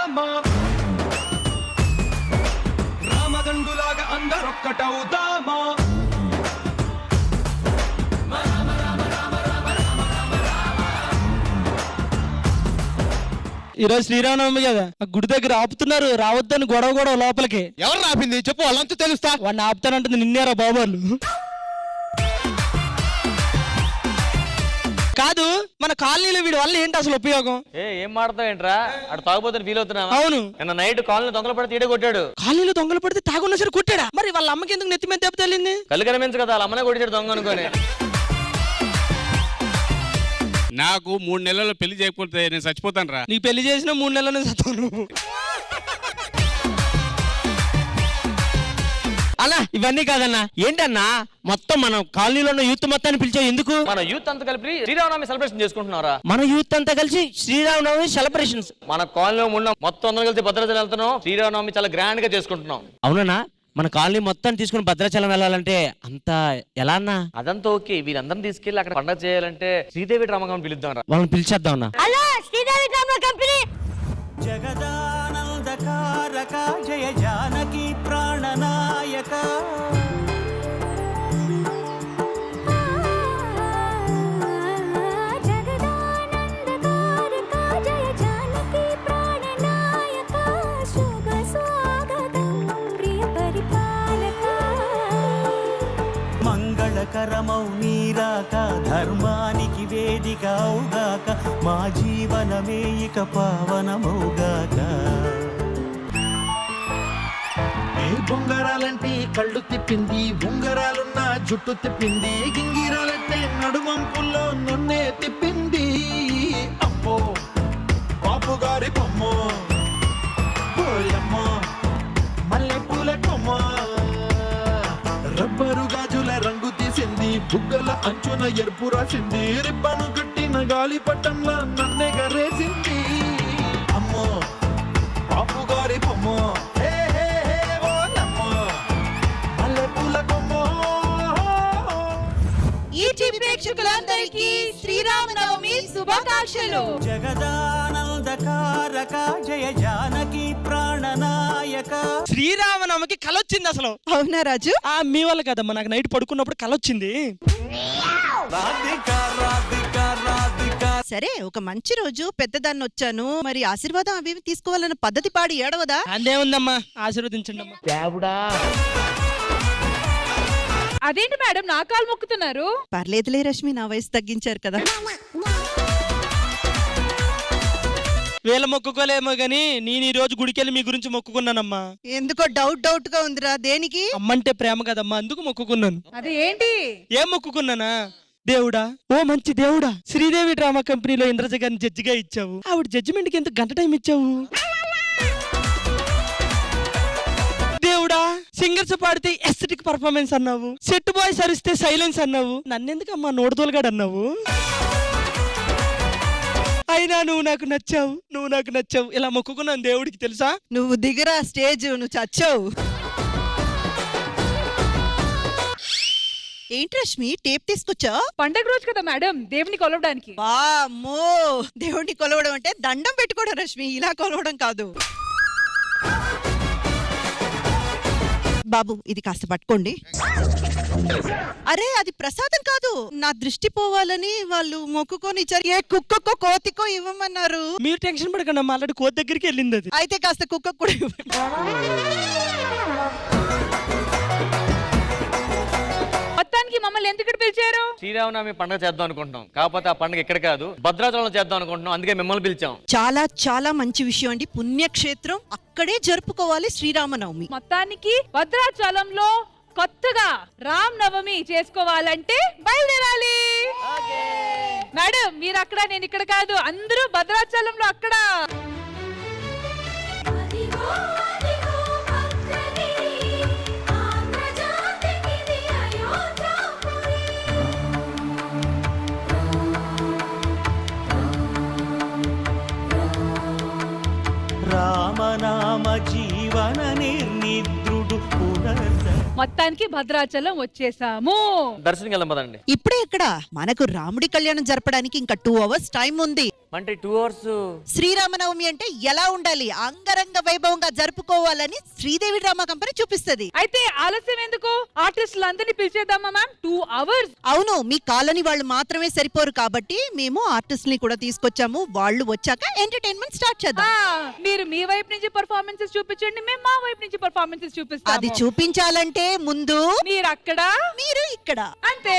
రామా రామదండులాగా అందరొక్కటవుదామా ఈరోజు శ్రీరామనవమి కదా, ఆ గుడి దగ్గర ఆపుతున్నారు, రావద్దని గొడవ లోపలికి. ఎవరు ఆపింది చెప్పు, వాళ్ళంతా తెలుస్తా. వాడిని ఆపుతానంటుంది నిన్నేరా బాబాలు. కాదు, మన కాలనీలో వీడి వల్ల ఏంటి అసలు ఉపయోగం? ఏం మాడతావు ఏంట్రా? అటు తాగుపోతే ఫీల్ అవుతున్నా. అవును, నిన్న నైట్ కాలనీ దొంగలు పడితే ఈడే కొట్టాడు. కాలనీలో దొంగలు పడితే తాగున్నా సరే కొట్టాడా? మరి వాళ్ళ అమ్మకి ఎందుకు నెత్తి మీద దెబ్బ తగిలింది? కళ్ళు కనిపించు కదా, వాళ్ళ అమ్మనే కొట్టాడు దొంగ అనుకోని. నాకు 3 నెలల్లో పెళ్లి చేయకపోతే నేను చచ్చిపోతాను రా. నీకు పెళ్లి చేసిన 3 నెలలనే చదువు నువ్వు. అన్నా ఇవన్నీ కాదన్నా, ఏంటన్నా మొత్తం మనం కాలనీలో ఉన్న యూత్ మొత్తాన్ని పిలిచావు ఎందుకు? మన యూత్ అంతా కలిపి శ్రీరామనవమి సెలబ్రేషన్ చేసుకుంటున్నారా? మన యూత్ అంతా కలిసి శ్రీరామనవమి సెలబ్రేషన్స్. మన కాలనీలో ఉన్న మొత్తం అందరూ కలిసి భద్రాచలం వెళ్తున్నాం. శ్రీరామనవమి చాలా గ్రాండ్ గా చేసుకుంటున్నాం. అవునన్నా, మన కాలనీ మొత్తం తీసుకుని భద్రాచలం వెళ్ళాలంటే అంత ఎలా అన్నా? అదంతా ఓకే, వీళ్ళందరినీ తీసుకెళ్లి అక్కడ పండుగ చేయాలంటే శ్రీదేవి డ్రామా కంపెనీ పిలుద్దాం రా. వాళ్ళని పిలిచేద్దాం అన్నా. Hello Sridevi drama company. జగదానందకారక జయ జానకి ప్రాణనాయక మంగళకరమౌ నీరాక ధర్మానికి వేదిక అవుగాక మా జీవనమే ఇక పావనమౌగాక. ఏ బొంగరాలంటే కళ్ళు తిప్పింది, ఉంగరాలున్న జుట్టు తిప్పింది, గింగిరాలంటే నడుమంపుల్లో నన్నే తిప్పింది. అమ్మో బాపు గారి బొమ్మ పోయమ్మ మల్లె పూల కొమ్మ, రబ్బరు గాజుల రంగు తీసింది, బుగ్గల అంచున ఎరుపు రాసింది, రిబ్బను కట్టిన గాలి పట్టంలా నన్నే గరేసింది. అమ్మో బాపు గారి బొమ్మ ప్రేక్షకులందరికీ శ్రీరామనవమి శుభాకాంక్షలు. జగదానందకారక జయ జానకి ప్రాణనాయక. శ్రీరామనవమికి కల వచ్చింది అసలు. అవునా రాజు? మీ వల్ల కదమ్మా, నాకు నైట్ పడుకున్నప్పుడు కల వచ్చింది. సరే, ఒక మంచి రోజు పెద్దదాన్ని వచ్చాను, మరి ఆశీర్వాదం అవి తీసుకోవాలన్న పద్ధతి పాడి ఏడవదా? అందేముందమ్మా, ఆశీర్వదించండి అమ్మా. అదేంటి మేడం నా కాలు మొక్కుతున్నారు? పర్లేదులే రష్మి, నా వయసు తగ్గించారు కదా. వీళ్ళ మొక్కుకోలేమో గానీ నేను ఈ రోజు గుడికెళ్ళి మీ గురించి మొక్కుకున్నానమ్మా. ఎందుకో డౌట్ గా ఉందిరా. దేనికి? అమ్మంటే ప్రేమ కదమ్మా, అందుకు మొక్కుకున్నాను. అది ఏంటి? ఏం మొక్కుకున్నానా? దేవుడా, ఓ మంచి దేవుడా, శ్రీదేవి డ్రామా కంపెనీలో ఇంద్రజ గారిని జడ్జిగా ఇచ్చావు. ఆవిడ జడ్జిమెంట్ కి ఎందుకు గంట టైం ఇచ్చావు? దేవుడా, సింగర్స్ పాడితే ఎస్థెటిక్ పర్ఫార్మెన్స్ అన్నావు, సెట్ బాయ్స్ అరిస్తే సైలెన్స్ అన్నావు, నన్నెందుకమ్మా నోడుదోలుగాడు అన్నావు? అయినా నువ్వు నాకు నచ్చావు. ఇలా మొక్కుకున్నాను దేవుడికి, తెలుసా? నువ్వు దిగరా స్టేజ్, నువ్వు చచ్చావు. ఏంటి రష్మి టేప్ తీసుకొచ్చా? పండగ రోజు కదా మేడం, దేవుని కొలవడానికి. వామ్మో, దేవుడిని కొలవడం అంటే దండం పెట్టుకోవడం రష్మి, ఇలా కొలవడం కాదు. బాబు ఇది కాస్త పట్టుకోండి. అరే అది ప్రసాదం కాదు, నా దృష్టి పోవాలని వాళ్ళు మొక్కుకొని ఇచ్చారు. ఏ కుక్కకో కోతికో ఇవ్వమన్నారు. మీరు టెన్షన్ పడకండి అమ్మా, ఆల్రెడీ కోతి దగ్గరికి వెళ్ళింది అది. అయితే కాస్త కుక్క కూడా ఇవ్వండి. మొత్తానికి మమ్మల్ని ఎందుకు పిలిచారు? శ్రీరామనవమి పండుగ చేద్దాం అనుకుంటున్నాం, కాకపోతే ఆ పండుగ ఇక్కడ కాదు భద్రాచలంలో చేద్దాం అనుకుంటున్నాం, అందుకే మిమ్మల్ని పిలిచాం. చాలా చాలా మంచి విషయం అండి, పుణ్యక్షేత్రం, అక్కడే జరుపుకోవాలి శ్రీరామనవమి. మొత్తానికి భద్రాచలంలో కొత్తగా రామ్ నవమి చేసుకోవాలంటే బయలుదేరాలి. మేడం మీరు అక్కడ, నేను ఇక్కడ కాదు, అందరూ భద్రాచలంలో అక్కడ. రామనామ జీవన నిర్నిద్రుడు మొత్తానికి భద్రాచలం వచ్చేసాము. దర్శనం వెళ్దాం పదండి. ఇప్పుడే ఎక్కడ, మనకు రాముడి కళ్యాణం జరపడానికి ఇంకా 2 hours టైం ఉంది. అంటే 2 hours. శ్రీరామనవమి అంటే ఎలా ఉండాలి, అంగరంగ వైభవంగా జరుపుకోవాలని శ్రీదేవి డ్రామా కంపెనీ చూపిస్తది. అయితే ఆలస్యం ఎందుకు, ఆర్టిస్టులు అందరినీ పిలిచేద్దామా మ్యామ్? 2 hours. అవును, మీ కాలనీ వాళ్ళు మాత్రమే సరిపోరు కాబట్టి మేము ఆర్టిస్ట్ ని కూడా తీసుకొచ్చాము. వాళ్ళు వచ్చాక ఎంటర్టైన్మెంట్ స్టార్ట్ చేద్దాం. మీరు మీ వైపు నుంచి పర్ఫార్మెన్సెస్ చూపించండి, మేము మా వైపు నుంచి పర్ఫార్మెన్సెస్ చూపిస్తాం. అది చూపించాలంటే ముందు మీరు అక్కడ, మీరు ఇక్కడ. అంతే.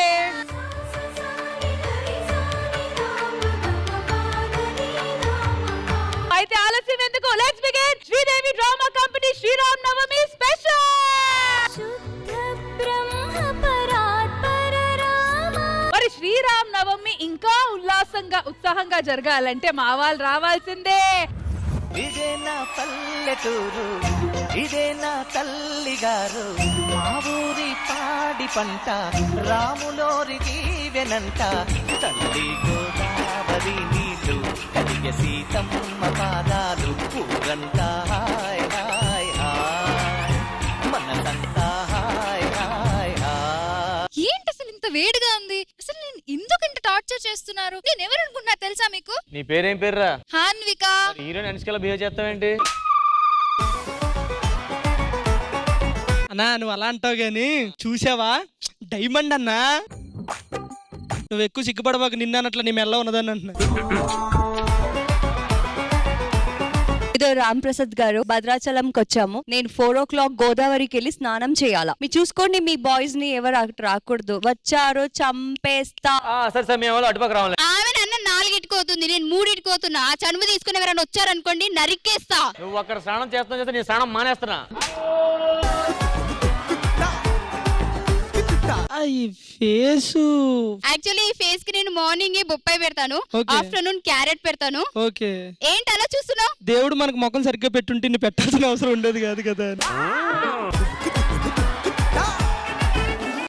అయితే ఆలస్యం ఎందుకు, let's begin Sridevi drama company Sriram Navami special. మరి శ్రీరామ్ నవమి ఇంకా ఉల్లాసంగా ఉత్సాహంగా జరగాలంటే మా వాళ్ళు రావాల్సిందే. ఇదే నా పల్లెటూరు, ఇదే నా తల్లి గారు, మా ఊరి పాడి పంట రాములోరి దీవెనంట, తల్లి గోదావరి నీళ్ళు కలిగే సీతమ్మ పాదాలు, ఊరంతా హాయ్ హాయ్ హాయ్, మనసంతా హాయ్ హాయ్ హాయ్. ఏంటి అసలు ఇంత వేడిగా ఉంది? అసలు నేను ఎందుకు ఇంత టార్చర్ చేస్తున్నారు? నేను ఎవరు అనుకున్నా తెలుసా మీకు? నీ పేరేం పేర్రా? హాన్విక. Heroine అనుష్కలా behave చేస్తావేంటి? అన్నా నువ్వు అలా అంటావు గాని చూసావా డైమండ్ అన్నా, నువ్వు ఎక్కువ సిగ్గుపడబాకు, నిన్నట్లా నీ మెల్ల ఉన్నదని అంటున్నా. ఇదో రామ్ ప్రసాద్ గారు, భద్రాచలంకి వచ్చాము. నేను 4 o'clock గోదావరికి వెళ్ళి స్నానం చేయాలా. మీరు చూసుకోండి, మీ బాయ్స్ ని ఎవరు అక్కడ రాకూడదు. వచ్చారో చంపేస్తా. సరే మేము అటుపక్క రావాలి. ఆమె నన్ను 4కి పోతుంది, నేను 3కి పోతున్నా. ఆ చనుము తీసుకుని ఎవరైనా వచ్చారనుకోండి నరికేస్తా. నువ్వు అక్కడ స్నానం చేస్తా నీ స్నానం మానేస్తున్నా. ఈ ఫేసు యాక్చువల్లీ ఈ ఫేస్ కి నేను మార్నింగ్ బొప్పాయి పెడతాను, ఆఫ్టర్నూన్ క్యారెట్ పెడతాను. ఓకే, ఏంటి అలా చూస్తున్నావు? దేవుడు మనకు ముఖం సరిగ్గా పెట్టుంటే నీ పెట్టాల్సిన అవసరం ఉండేది కాదు కదా.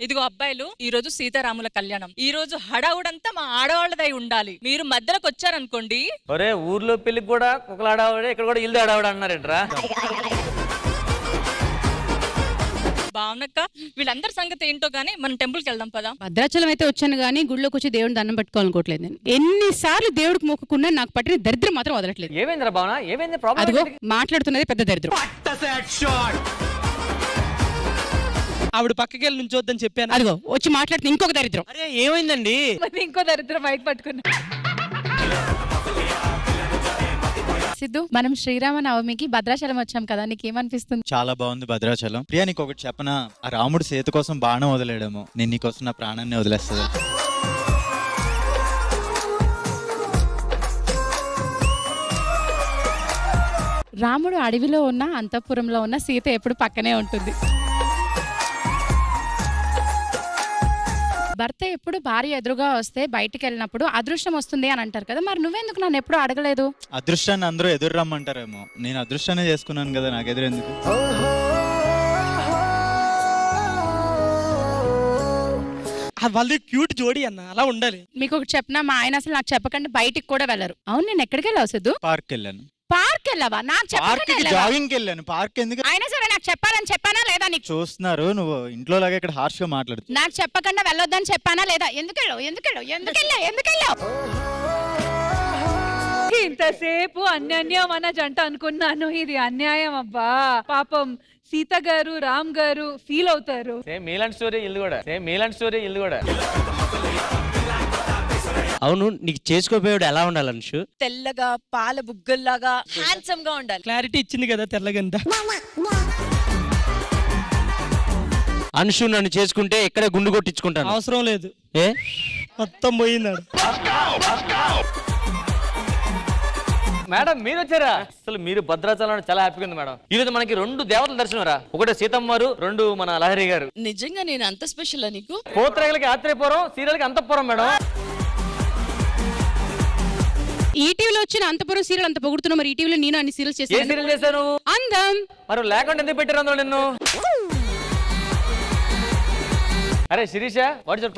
ఇదిగో అబ్బాయిలు, ఈ రోజు సీతారాముల కళ్యాణం. ఈ రోజు హడావుడంతా మా ఆడవాళ్ళదై ఉండాలి. మీరు మధ్యలోకి వచ్చారనుకోండి. ఒరే ఊర్లో పెళ్లికి కూడా కుక్కలు ఆడావాడే, ఇక్కడ కూడా ఇల్లు ఆడావాడు అన్నారేంట్రా? బావునక్క, వీళ్ళందరి సంగతి ఏంటో గానీ మనం టెంపుల్ కి వెళ్దాం పదా. భద్రాచలం అయితే వచ్చాను గానీ గుళ్ళోకి వచ్చి దేవుడిని దండం పెట్టుకోవాలనుకోవట్లేదు. నేను ఎన్నిసార్లు దేవుడికి మొక్కుకున్నా నాకు పట్టిన దరిద్రం మాత్రం వదలట్లేదు. ఏమైందిరా భావన, ఏమైంది ప్రాబ్లం? అదిగో మాట్లాడుతున్నది పెద్ద దరిద్రం. ఆవిడ పక్కకి వెళ్ళి నుంచోద్దని చెప్పాను. అదిగో వచ్చి మాట్లాడుతున్న ఇంకొక దరిద్రం. అరే ఏమైందండి? మరి ఇంకో దరిద్రం బయట పట్టుకున్నా. సిద్ధు, మనం శ్రీరామ నవమికి భద్రాచలం వచ్చాం కదా, నీకేమనిపిస్తుంది? చాలా బాగుంది భద్రాచలం. ప్రియా నీకు ఒకటి చెప్పనా, ఆ రాముడు సీత కోసం బాణం వదిలేయడము, నేను నీకోసం నా ప్రాణాన్ని వదిలేస్తుంది. రాముడు అడవిలో ఉన్న అంతఃపురంలో ఉన్న సీత ఎప్పుడు పక్కనే ఉంటుంది. భర్త ఎప్పుడు భార్య ఎదురుగా వస్తే బయటికి వెళ్ళినప్పుడు అదృష్టం వస్తుంది అని అంటారు కదా, మరి నువ్వెందుకు నన్ను ఎప్పుడు అడగలేదు? అదృష్టాన్ని అందరూ ఎదురు రమ్మంటారేమో, నేను అదృష్టాన్ని చేసుకున్నాను కదా, నాకు ఎదురు ఎందుకు? వాళ్ళది క్యూట్ జోడి అన్న, అలా ఉండాలి. మీకు ఒకటి చెప్పినా, మా ఆయన అసలు నాకు చెప్పకుండా బయటికి కూడా వెళ్ళరు. అవును, నేను ఎక్కడికి వెళ్ళావు సిద్ధు? పార్క్ వెళ్ళాను. పార్క్ వెళ్ళావా? నాకు చెప్పకుండా జాగింగ్ వెళ్ళాను. పార్క్ ఎందుకు? అయినా సరే నాకు చెప్పాలని చెప్పానా లేదా? నీకు చూస్తున్నారు, నువ్వు ఇంట్లో లాగా ఇక్కడ హార్ష్ గా మాట్లాడుతు. నాకు చెప్పకుండా వెళ్ళొద్దని చెప్పానా లేదా? ఎందుకెళ్ళావు? ఇంతసేపు అన్యాన్యం అన్న జంట అనుకున్నాను, ఇది అన్యాయం అబ్బా. పాపం సీత గారు, రామ్ గారు ఫీల్ అవుతారు. సేమ్ మీలాంటి స్టోరీ ఇల్లు కూడా. అవును, నీకు చేసుకోపోయాడు ఎలా ఉండాలి అనుషు? తెల్లగా పాల బుగ్గల్లాగా హ్యాండ్సమ్ గా ఉండాలి. క్లారిటీ ఇచ్చింది కదా తెల్లగంత. అనుషు నన్ను చేసుకుంటే ఎక్కడ గుండు కొట్టించుకుంటాను. అవసరం లేదు, ఏ మొత్తం పోయిందాడు. మేడం మీరు వచ్చారా? అసలు మీరు భద్రాచలం చాలా హ్యాపీగా ఉంది మేడం. ఈ రోజు మనకి 2 దేవతల దర్శనం రా. ఒకటి సీతమ్మ వారు, 2 మన లహరి గారు. నిజంగా నేను అంత స్పెషల్ నీకు? పోత్రేగలకి ఆత్రేయపురం, సీరియల్కి అంతఃపురం మేడం. ఈటీవీలో వచ్చిన అంతపురం సీరియల్ అంత పొగుడుతున్నావు, మరి ఈటీవీలో నేను అన్ని సీరియల్స్ ఏ సీరియల్ చేశాను? అందం. మరి లేకుండా ఎందుకు పెట్టారు అందులో నిన్ను? అరే శిరీష,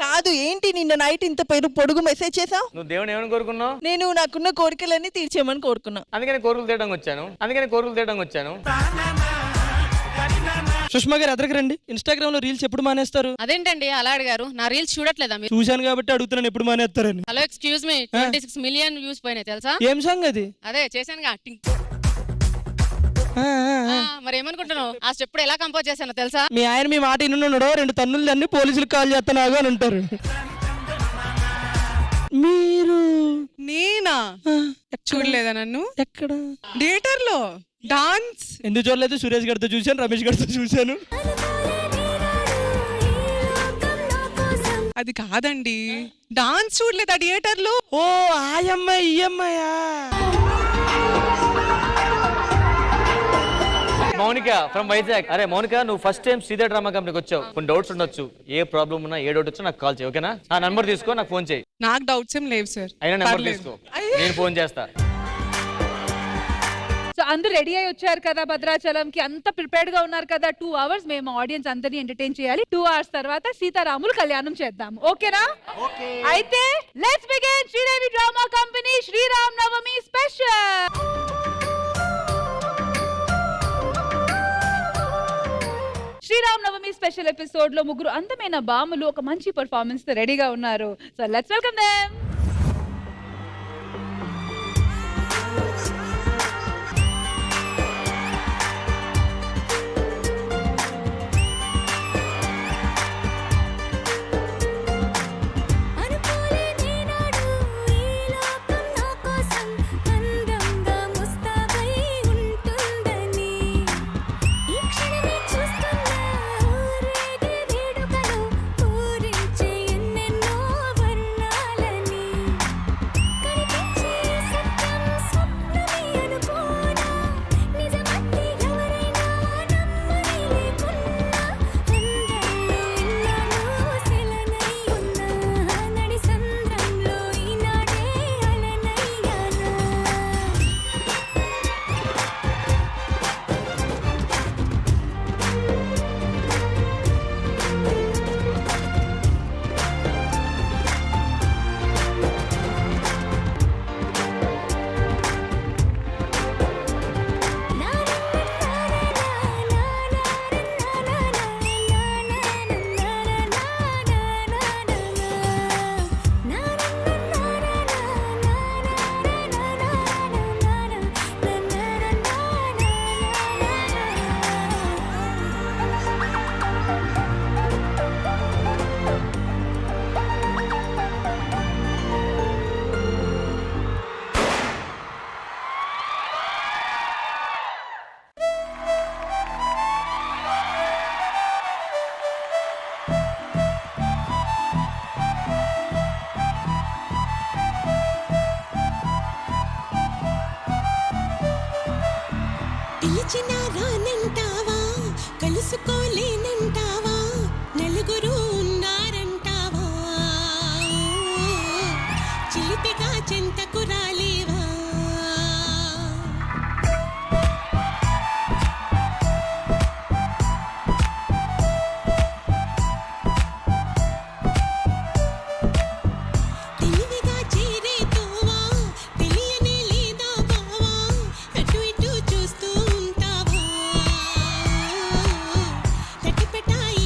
కాదు ఏంటి నిన్న నైట్ ఇంత పొడుగు మెసేజ్ చేసావు? నువ్వు దేవుని ఏమని కోరుకున్నావు? నేను నాకున్న కోరికలన్నీ తీర్చేయమని కోరుకున్నా. అందుకని కోరికలు తీయడానికి వచ్చాను. సుష్మా గారు ఎదరికి రండి. ఇన్స్టాగ్రామ్ లో రీల్స్ ఎప్పుడు మానేస్తారు? అదేంటండి అలా అడిగారు? నా రీల్స్ చూడట్లేదా మీరు? చూశాను కాబట్టి అడుగుతున్నాను ఎప్పుడు మానేస్తారని. Hello excuse me, 26 million views పోయినాయి తెలుసా? ఏం సంగతి? అదే చేశానుగా. మరి ఏమనుకుంటున్నావు? ఆ స్టెప్ ఎలా కంపోజ్ చేశానో తెలుసా? మీ ఆయన మీ మాట ఇన్నున్నాడో 2 తన్నులు అన్ని పోలీసులకు కాల్ చేస్తున్నావు అని అంటారు. మీరు నేనా చూడలేదా నన్ను? ఎక్కడ? థియేటర్ లో డాన్స్ ఎందుకు చూడలేదు? సురేష్ గారితో చూశాను, రమేష్ గారితో చూశాను. అది కాదండి, డాన్స్ చూడలేదా థియేటర్ లో? ఓ ఆ అమ్మాయి ఈ అమ్మాయా? మౌనిక ఫ్రమ్ వైజాగ్. అరే మౌనిక, నువ్వు ఫస్ట్ టైం శ్రీధర్ డ్రామా కంపెనీకి వచ్చావు. కొన్ని డౌట్స్ ఉండొచ్చు. ఏ ప్రాబ్లం ఉన్నా ఏ డౌట్ వచ్చినా నాకు కాల్ చేయి, ఓకేనా? ఆ నంబర్ తీసుకో, నాకు ఫోన్ చేయి. నాకు డౌట్స్ ఏం లేవు సార్. అయినా నెంబర్ తీసుకో, నేను ఫోన్ చేస్తా. సో అందరూ రెడీ అయి వచ్చారు కదా భద్రాచలంకి, అంత ప్రిపేర్డ్ గా ఉన్నారు కదా. 2 hours మేము ఆడియన్స్ అందరినీ ఎంటర్టైన్ చేయాలి. 2 hours తర్వాత సీతారాములు కళ్యాణం చేద్దాం, ఓకేనా? అయితే let's begin Sridevi drama company Sriram Navami special. Sriram Navami special episode లో ముగ్గురు అందమైన బాములు ఒక మంచి పర్ఫార్మెన్స్ తో రెడీగా ఉన్నారు. So let's welcome them. పిలిచిన రానంటావా, కలుసుకోలేనంటావా, నలుగురు ఉన్నారంటావా, చిలిపిగా చెంతకు రాలేవా? తెలివిగా చేరే తోవా, తెలియనే లేదా బావా, అటు ఇటు చూస్తూ ఉంటావా, తట్టిపెట్టాయి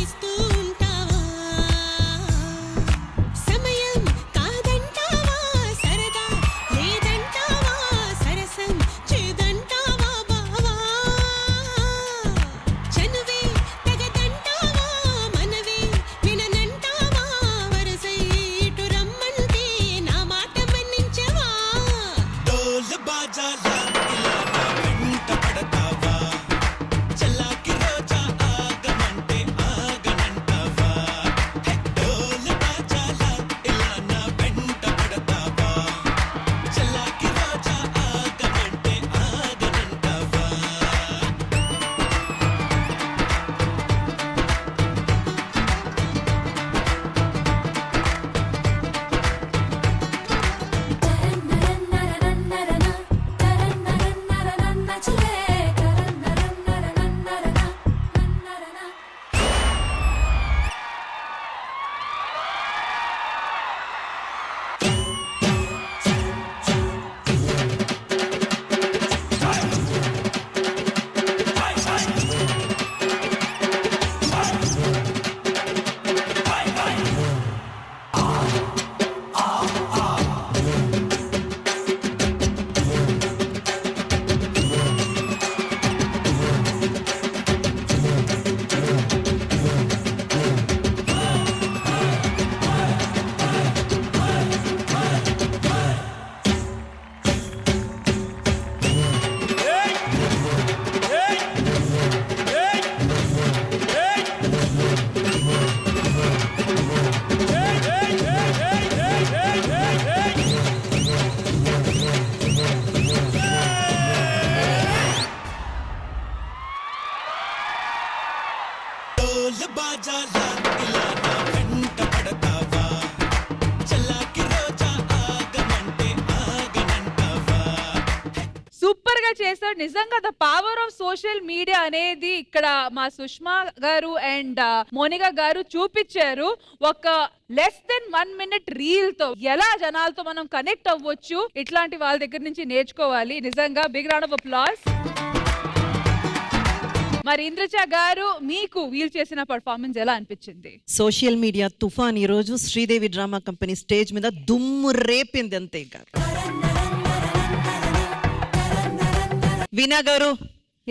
ఢోల్ బాజాల ఇలా నా వెంట పడతావా చల్లాకి రోజా ఆగమంటే ఆగనంటావా. సూపర్ గా చేశాడు నిజంగా. The power of social media అనేది ఇక్కడ మా సుష్మా గారు అండ్ మోనికా గారు చూపించారు. ఒక లెస్ దెన్ 1 minute రీల్ తో ఎలా జనాలతో మనం కనెక్ట్ అవ్వచ్చు, ఇట్లాంటి వాళ్ళ దగ్గర నుంచి నేర్చుకోవాలి. నిజంగా బిగ్ రౌండ్ ఆఫ్ అప్లాస్. మరి ఇంద్రజ గారు మీకు వీల్ చేసిన పర్ఫార్మెన్స్ ఎలా అనిపించింది? సోషల్ మీడియా తుఫాన్ ఈ రోజు శ్రీదేవి డ్రామా కంపెనీ స్టేజ్ మీద దుమ్ము రేపింది అంతే. ఇంకా వీణా గారు,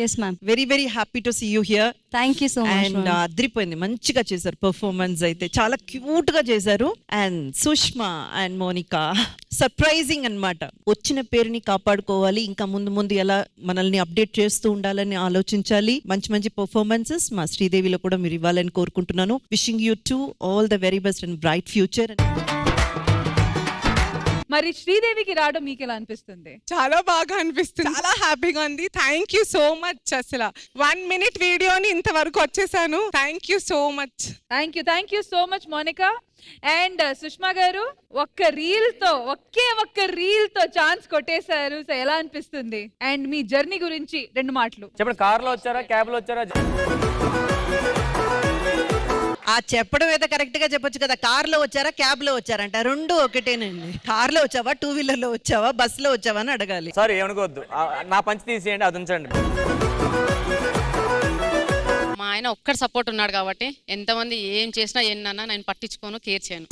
yes ma'am. Very very happy to see you here. Thank you so much. And అద్రిపోయింది, మంచిగా చేశారు పర్ఫార్మెన్స్ అయితే, చాలా క్యూట్ గా చేశారు. And Sushma and Monica surprising అన్నమాట. వచ్చిన పేరుని కాపాడుకోవాలి, ఇంకా ముందు ముందు ఎలా మనల్ని అప్డేట్ చేస్తూ ఉండాలని ఆలోచించాలి. మంచి మంచి పర్ఫార్మెన్సెస్ మా శ్రీదేవిలో కూడా మీరు ఇవ్వాలని కోరుకుంటున్నాను. Wishing you to all the very best and bright future. మరి శ్రీదేవికి రావడం మీకు ఎలా అనిపిస్తుంది? చాలా బాగా అనిపిస్తుంది, చాలా హ్యాపీగా ఉంది. Thank you so much. అసలు 1 minute వీడియోని ఇంతవరకు వచ్చేసాను. Thank you so much. Thank you so much Monika. And Sushma గారు, ఒక్క రీల్ తో ఛాన్స్ కొట్టేశారు. సో ఎలా అనిపిస్తుంది? అండ్ మీ జర్నీ గురించి 2 మాటలు చెప్పండి. కార్ లో వచ్చారా, క్యాబ్ లో వచ్చారా? ఆ చెప్పడం ఏదో కరెక్ట్ గా చెప్పొచ్చు కదా. కార్ లో వచ్చారా, క్యాబ్ లో వచ్చారంట, రెండు ఒకటేనండి. కార్ లో వచ్చావా, 2-wheeler లో వచ్చావా, బస్ లో వచ్చావా అని అడగాలి. సారీ ఏమనుకోవద్దు, నా పంచి తీసేయండి, అది ఉంచండి. మా ఆయన ఒక్కడు సపోర్ట్ ఉన్నాడు కాబట్టి ఎంతమంది ఏం చేసినా ఎన్నన్నా నేను పట్టించుకోను, కేర్ చేయను.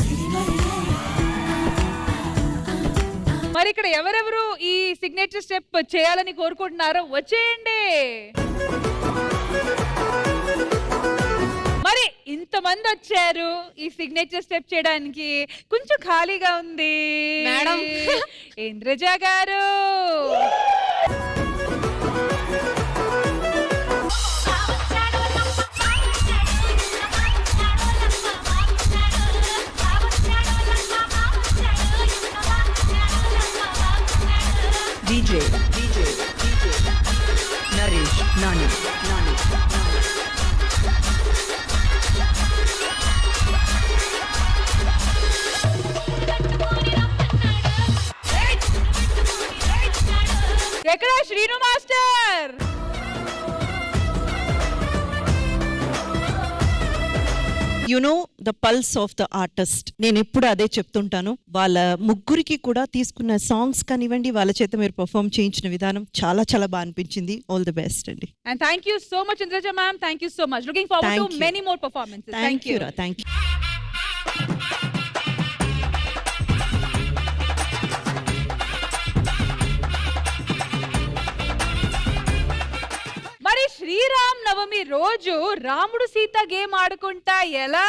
మరి ఇక్కడ ఎవరెవరు ఈ సిగ్నేచర్ స్టెప్ చేయాలని కోరుకుంటున్నారో వచ్చేయండి. మరి ఇంతమంది వచ్చారు ఈ సిగ్నేచర్ స్టెప్ చేయడానికి, కొంచెం ఖాళీగా ఉంది మేడం. ఇంద్రజ గారు, DJ నరేష్ నాని. ఎక్కడ Srinu master? You know the pulse of the artist. నేను ఎప్పుడు అదే చెప్తుంటాను. వాళ్ళ ముగ్గురికి కూడా తీసుకున్న సాంగ్స్ కానివ్వండి, వాళ్ళ చేత మీరు పర్ఫార్మ్ చేయించిన విధానం చాలా చాలా బాగా అనిపించింది. ఆల్ ది బెస్ట్ అండి. And thank you so much Indraja ma'am, thank you so much, looking forward Thank to you. many more performances. Thank you రా, థ్యాంక్ యూ. మరి శ్రీరామ్ నవమి రోజు రాముడు సీత గేమ్ ఆడుకుంటా ఎలా?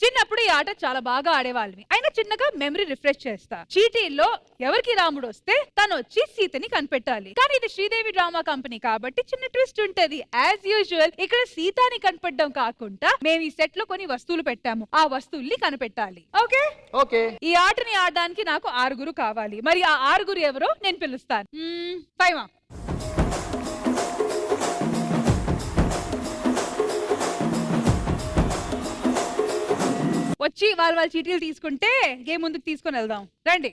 చిన్నప్పుడు ఈ ఆట చాలా బాగా ఆడేవాళ్ళమి. అయినా చిన్నగా మెమరీ రిఫ్రెష్ చేస్తా. చీటీల్లో ఎవరికి రాముడు వస్తే తను వచ్చి సీతని కనిపెట్టాలి. కానీ ఇది శ్రీదేవి డ్రామా కంపెనీ కాబట్టి చిన్న ట్విస్ట్ ఉంటది. యాజ్ యూజువల్ ఇక్కడ సీతని కనిపెట్టడం కాకుండా మేము ఈ సెట్ లో కొన్ని వస్తువులు పెట్టాము, ఆ వస్తువుల్ని కనిపెట్టాలి. Okay okay. ఈ ఆటని ఆడడానికి నాకు 6 కావాలి. మరి ఆ 6 ఎవరో నేను పిలుస్తాను. ఫైమా వచ్చి వాళ్ళ చీటీలు తీసుకుంటే గేమ్ ముందుకు తీసుకొని వెళ్దాం. రండి.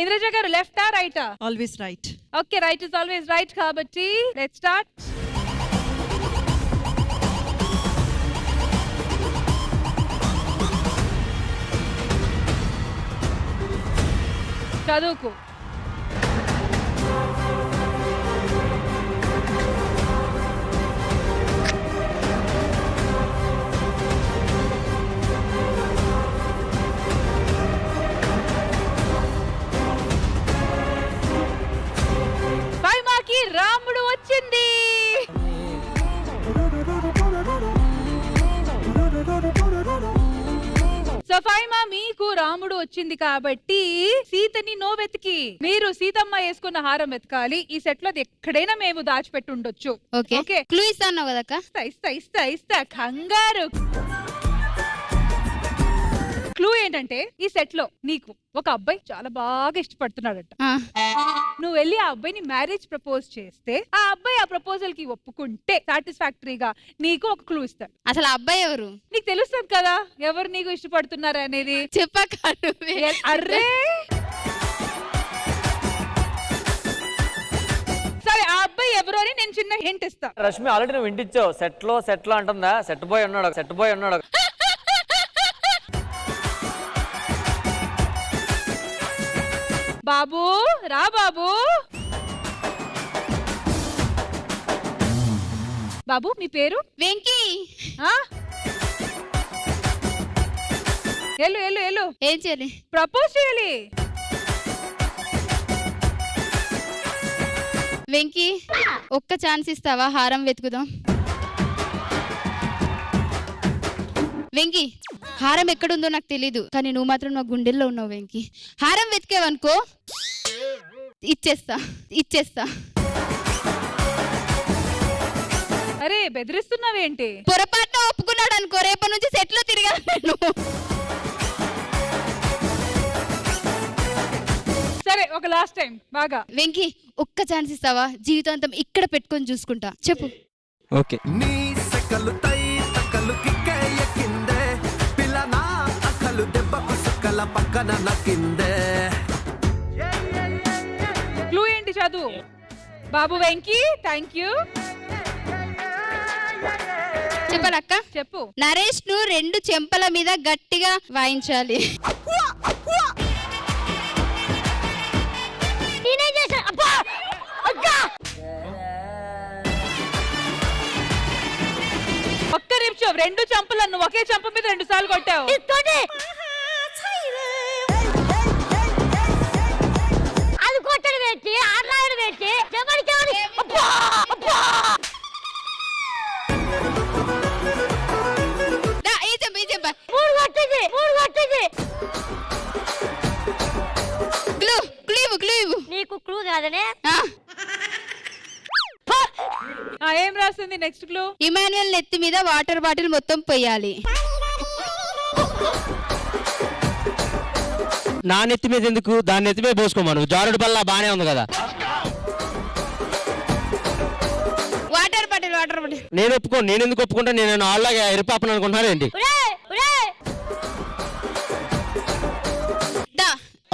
ఇంద్రజ గారు లెఫ్టా రైటా? Always right. Okay, right is always right కాబట్టి లెట్స్ స్టార్ట్. చదువుకు. ఫైమాకి రాముడు వచ్చింది. సో ఫైమా మీకు రాముడు వచ్చింది కాబట్టి సీతని నో వెతికి మీరు సీతమ్మ వేసుకున్న హారం వెతకాలి. ఈ సెట్ లో ఎక్కడైనా మేము దాచిపెట్టి ఉండొచ్చు. ఓకే, క్లూ ఇస్తాను కదక్క. ఇస్తా కంగారు. క్లూ ఏంటంటే ఈ సెట్ లో నీకు ఒక అబ్బాయి చాలా బాగా ఇష్టపడుతున్నాడట. నువ్వు వెళ్ళి ఆ అబ్బాయిని మ్యారేజ్ ప్రపోజ్ చేస్తే ఆ అబ్బాయి ఆ ప్రపోజల్ కి ఒప్పుకుంటే సాటిస్ఫాక్టరీగా నీకు ఒక క్లూ ఇస్తాడు. అసలు ఆ అబ్బాయి ఎవరు? నీకు తెలుస్తుంది కదా ఎవరు నీకు ఇష్టపడుతున్నారు అనేది. చెప్పాక అర్రే సరే ఆ అబ్బాయి ఎవరు అని నేను చిన్న హింట్ ఇస్తా. రష్మి ఆల్రెడీ నువ్వు ఇంటిచ్చావు. సెట్ లో అంటుందా? సెట్ బాయ్ ఉన్నాడు. బాబు రా బాబు. బాబు మీ పేరు? వెంకీ. ఎల్లు ఏం చేయాలి? ప్రపోజ్ చేయాలి. వెంకీ ఒక్క ఛాన్స్ ఇస్తావా? హారం వెతుకుదాం. వెంకీ హారం ఎక్కడుందో నాకు తెలీదు, కానీ నువ్వు మాత్రం నా గుండెల్లో ఉన్నావు వెంకీ. హారం వెతికేవనుకో ఇచ్చేస్తా. అరే బెదిరిస్తున్నావేంటి? పొరపాటున ఒప్పుకున్నాడు అనుకో, రేపటి నుంచి సెట్ లో తిరగాలి నేను. సరే ఒక లాస్ట్ టైం బాగా. వెంకీ ఒక్క ఛాన్స్ ఇస్తావా? జీవితాంతం ఇక్కడ పెట్టుకొని చూసుకుంటా. చెప్పు. ఓకే. నీ సకలు తై తకలు కిక్కయ్య కిందే పిల్ల నా అకలు దెబ్బకు సకల పక్కన నకిందే. క్లూ ఏంటి చదువు బాబు. Venky thank you. చెప్పాలక్క? చెప్పు. నరేష్ ను 2 చెంపల మీద గట్టిగా వాయించాలి. ఒక్క నిమిషం. 2 చంపలను ఒకే చంప మీద 2 సార్లు కొట్టావు. అది కొట్టడు పెట్టి ఆడలాడు పెట్టి నీకు క్లూ కాదనే. ఏం రాస్తుంది నెక్స్ట్ క్లూ? ఇమాన్యుయల్ నెత్తి మీద వాటర్ బాటిల్ మొత్తం పోయాలి. నా నెత్తి మీద ఎందుకు? దాని నెత్తి మీద పోసుకోమను. జారుడు బల్ల బానే ఉంది కదా. Water bottle. నేను ఒప్పుకోను. నేను ఎందుకు ఒప్పుకుంటా? నేను ఆళ్ళగా ఎరిపాపను అనుకుంటున్నాను ఏంటి?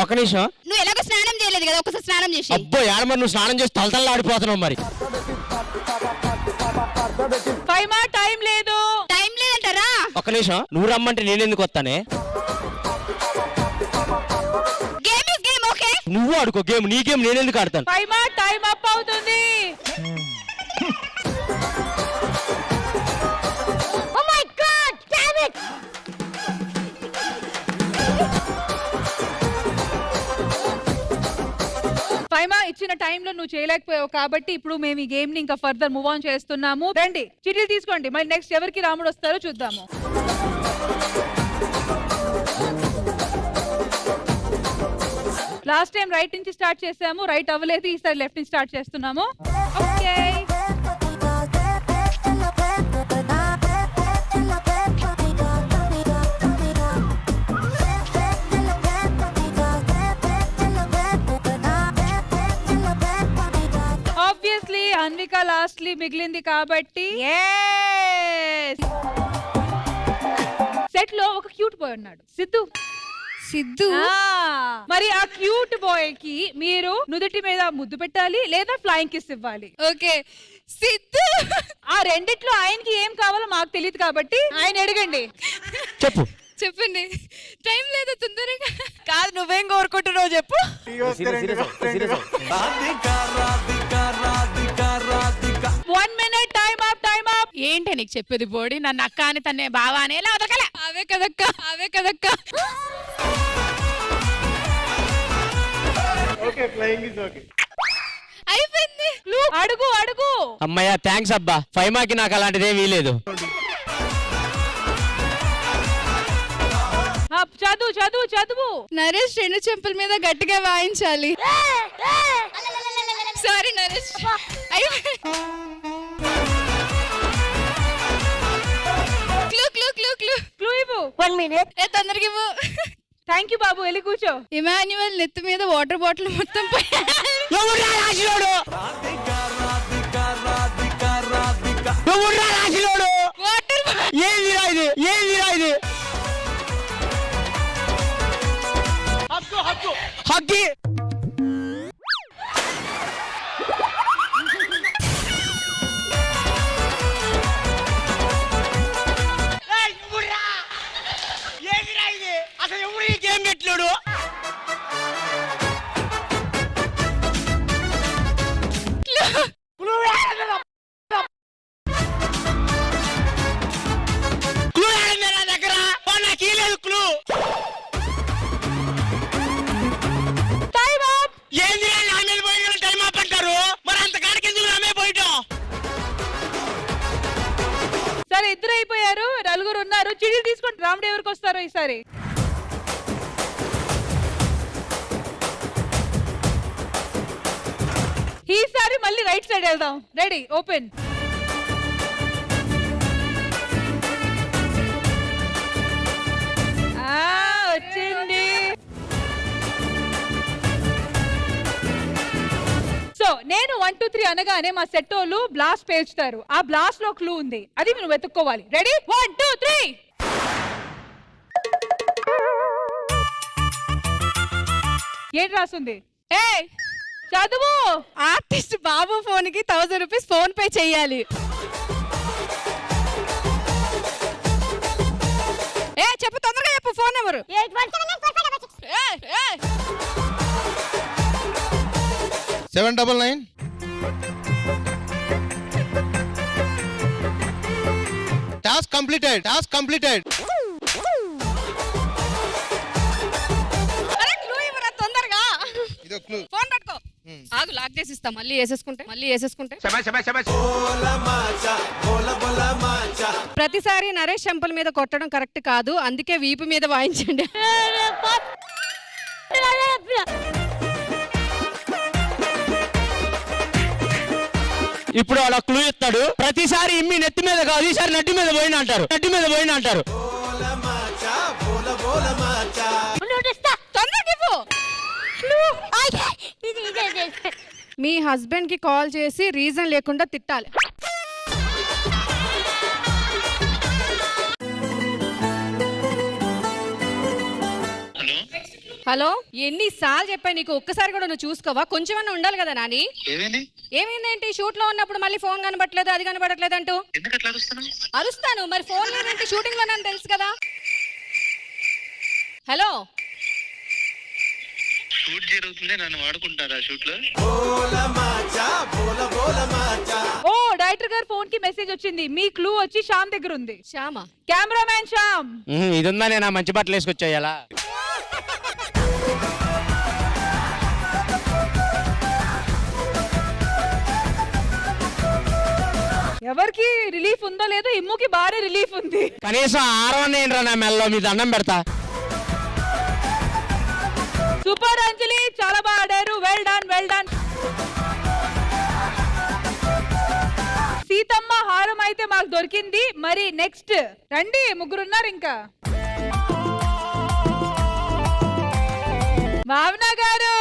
ఒక నిమిషం. నువ్వు ఎలాగో స్నానం చేయలేదు కదా, ఒకసారి స్నానం చేసి. అబ్బో యాడమరి నువ్వు స్నానం చేసి తలతల్లా ఆడిపోతున్నావు మరి. టైం లేదు. టైం లేదంటారా? ఒక నిమిషం. నువ్వు రమ్మంటే నేను ఎందుకు వస్తానే? Game okay. నువ్వు ఆడుకో గేమ్. నీ గేమ్ నేను ఎందుకు ఆడతాను? టైం అప్ అవుతుంది. Oh my god damn it. Faima ఇచ్చిన టైంలో నువ్వు చేయలేకపోయావు కాబట్టి ఇప్పుడు మేము ఈ గేమ్ ని ఇంకా ఫర్దర్ మూవ్ ఆన్ చేస్తున్నాము. రండి చీటీలు తీసుకోండి. మరి నెక్స్ట్ ఎవరికి రాముడు వస్తారో చూద్దాము. లాస్ట్ టైం రైట్ నుంచి స్టార్ట్ చేసాము. రైట్ అవ్వలేదు. ఈసారి లెఫ్ట్ నుంచి స్టార్ట్ చేస్తున్నాము. ఓకే. ఆబ్వియస్లీ అన్విక లాస్ట్లీ మిగిలింది కాబట్టి సెట్ లో ఒక క్యూట్ బాయ్ ఉన్నాడు, సిద్ధు. మరి ఆ క్యూట్ బాయ్ కి మీరు నుదుటి మీద ముద్దు పెట్టాలి లేదా ఫ్లయింగ్ కిస్ ఇవ్వాలి. ఓకే సిద్ధు. ఆ రెండిట్లో ఆయనకి ఏం కావాలో మాకు తెలియదు కాబట్టి ఆయన అడగండి. చెప్పండి. టైం లేదు, తొందరగా. కాదు నువ్వేం కోరుకుంటున్నావు చెప్పు. 1 minute టైం అప్. ఏంటి నీకు చెప్పేది బోడి? నన్ను అక్క అని తన్నే బావా అనే వదకలే. అవే కదక్క. అయిపోయింది. అడుగు. అమ్మయ్య థ్యాంక్స్ అబ్బా. ఫైమాకి నాకు అలాంటిదే వీలేదు. చదువు. నరేష్ 2 చెంపల మీద గట్టిగా వాయించాలి. సారీ నరేష్. క్లూ. ఇవ్వు. 1 minute. ఏ తొందరగా ఇవ్వు. థ్యాంక్ యూ బాబు, వెళ్ళి కూర్చో. ఇమాన్యువల్ నెత్తి మీద వాటర్ బాటిల్ మొత్తం ఎవడ్రా రాసినోడు? ఎవడ్రా రాసినోడు? ఏందిరా ఇది? ఏందిరా ఇది? హక్కి అసలు ఎవరు ఈ గేమ్ పెట్టలేడు? సరే, ఇద్దరు అయిపోయారు, నలుగురు ఉన్నారు. చిడిలు తీసుకొని రాముడు ఎవరికి వస్తారో ఈసారి. ఈసారి మళ్ళీ రైట్ సైడ్ వెళ్దాం. Ready, open. వచ్చింది. సో నేను 1 2 3 అనగానే మా సెట్ వాళ్ళు బ్లాస్ట్ పేల్చుతారు. ఆ బ్లాస్ట్ లో క్లూ ఉంది, అది మీరు వెతుక్కోవాలి. రెడీ, 1 2 3. ఏంటి రాస్తుంది? ఏ చదువు. ఆర్టిస్ట్ బాబు ఫోన్ కి 1000 రూపీస్ ఫోన్ పే చెయ్యాలి. ఏ చెప్పు, తొందరగా చెప్పు. Phone number 799. Task completed. Task completed. తొందరగా ఇదో క్లూ. ఫోన్ పట్టుకో. ఆగు, లాక్ చేసి ఇస్తా. మళ్ళీ వేసేసుకుంటే ప్రతిసారి నరేష్ చెంపల మీద కొట్టడం కరెక్ట్ కాదు, అందుకే వీపు మీద వాయించండి. ఇప్పుడు అలా క్లూ ఇస్తాడు. ప్రతిసారి ఇమ్మి నెత్తి మీద కాదు, ఈసారి నడ్డి మీద పోయిన అంటారు. నడ్డి మీద పోయిన అంటారు. మీ హస్బెండ్ కి కాల్ చేసి రీజన్ లేకుండా తిట్టాలి. హలో, ఎన్నిసార్లు చెప్పాను నీకు? ఒక్కసారి కూడా నువ్వు చూసుకోవా? కొంచెమన్నా ఉండాలి కదా నాని. ఏమైందేంటి? షూట్ లో ఉన్నప్పుడు మళ్ళీ ఫోన్ కనబడట్లేదు, అది కనబడట్లేదు అంటూ అరుస్తాను. మరి ఫోన్ లేదంటే షూటింగ్ లో నన్ను తెలుసు కదా. హలో, షూట్ జరుగుతుంది, నన్ను వాడుకుంటారా షూట్ లో? ఓ, డైరెక్టర్ గారు ఫోన్ కి మెసేజ్ వచ్చింది. మీ క్లూ వచ్చి శ్యామ్ దగ్గర ఉంది. శ్యామా? కెమెరామ్యాన్ శ్యామ్. ఇది ఉందా? నేను మంచి బట్టలు వేసుకొచ్చాయలా? ఎవరికి రిలీఫ్ ఉందో లేదో, ఇమ్ముకి బాగా రిలీఫ్ ఉంది. కనీసం ఆరవని ఏంట్రా నా మెల్లో, మీ దండం పెడతా. సూపర్ అంజలి, చాలా బాగా ఆడారు. Well done, well done. Seethamma హారం అయితే మాకు దొరికింది. మరి నెక్స్ట్ రండి, ముగ్గురున్నారు ఇంకా. భావన గారు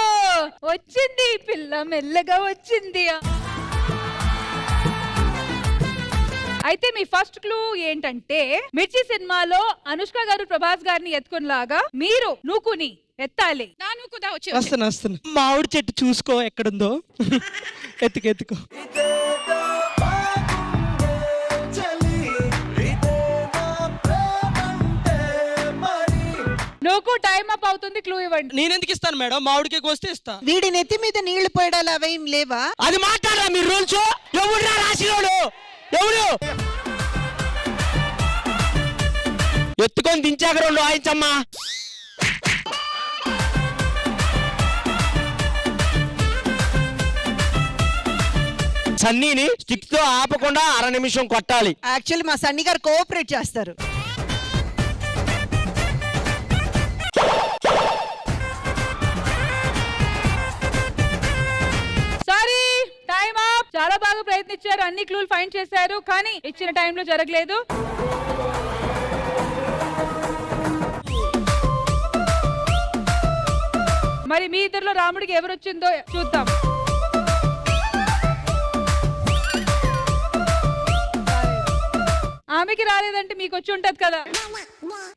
వచ్చింది, పిల్ల మెల్లగా వచ్చింది. అయితే మీ ఫస్ట్ క్లూ ఏంటంటే, మిర్చి సినిమాలో అనుష్క గారు ప్రభాస్ గారిని ఎత్తుకునేలాగా మీరు నూకుని ఎత్తాలి. వస్తాను. మామిడి చెట్టు చూసుకో ఎక్కడుందో. ఎత్తుకో. నువ్వు టైం అప్ అవుతుంది, క్లూ ఇవ్వండి. నేను ఎందుకు ఇస్తాను మేడం? మామిడికి వస్తే ఇస్తా. వీడి నెత్తి మీద నీళ్లు పోయడాలు అవేం లేవా? అది మాట్లాడరా మీరు రూల్స్? ఎవడురా రాసినోడు? ఎవరు? ఎత్తుకొని దించాక 2 వాయించమ్మా. సన్నీని స్టిక్ తో ఆపకుండా 1/2 నిమిషం కొట్టాలి. యాక్చువల్లీ మా సన్నీ గారు కోఆపరేట్ చేస్తారు. Sorry, time up. చాలా బాగా ప్రయత్నించారు, అన్ని క్లూలు ఫైండ్ చేశారు, కానీ ఇచ్చిన టైంలో జరగలేదు. మరి మీ ఇద్దరిలో రాముడికి ఎవరు వచ్చిందో చూద్దాం. ఆమెకి రాలేదంటే మీకు వచ్చి ఉంటది కదా.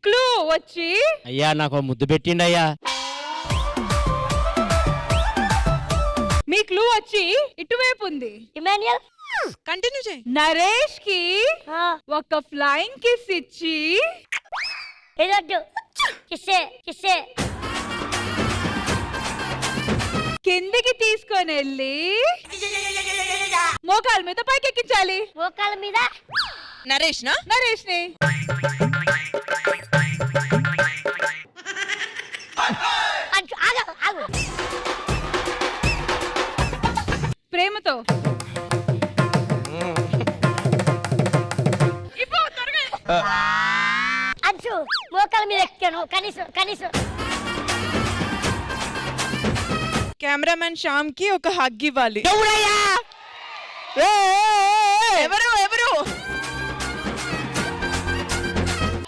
క్లూ వచ్చి అయ్యా నాకు ముద్దు పెట్టిండి అయ్యా. మీ క్లూ వచ్చి ఇటువైపు ఉంది. కంటిన్యూ చేయి. నరేష్ కి ఒక ఫ్లైయింగ్ కిస్ ఇచ్చి కిందికి తీసుకొని వెళ్ళి మోకాల మీద పైకి ఎక్కించాలి. మోకాల మీద నరేష్ ని ప్రేమతో అంచు మోకాల మీద ఎక్కాను కనీసం. కెమెరామెన్ శ్యామ్ కి ఒక హగ్ ఇవ్వాలి. ఎవరు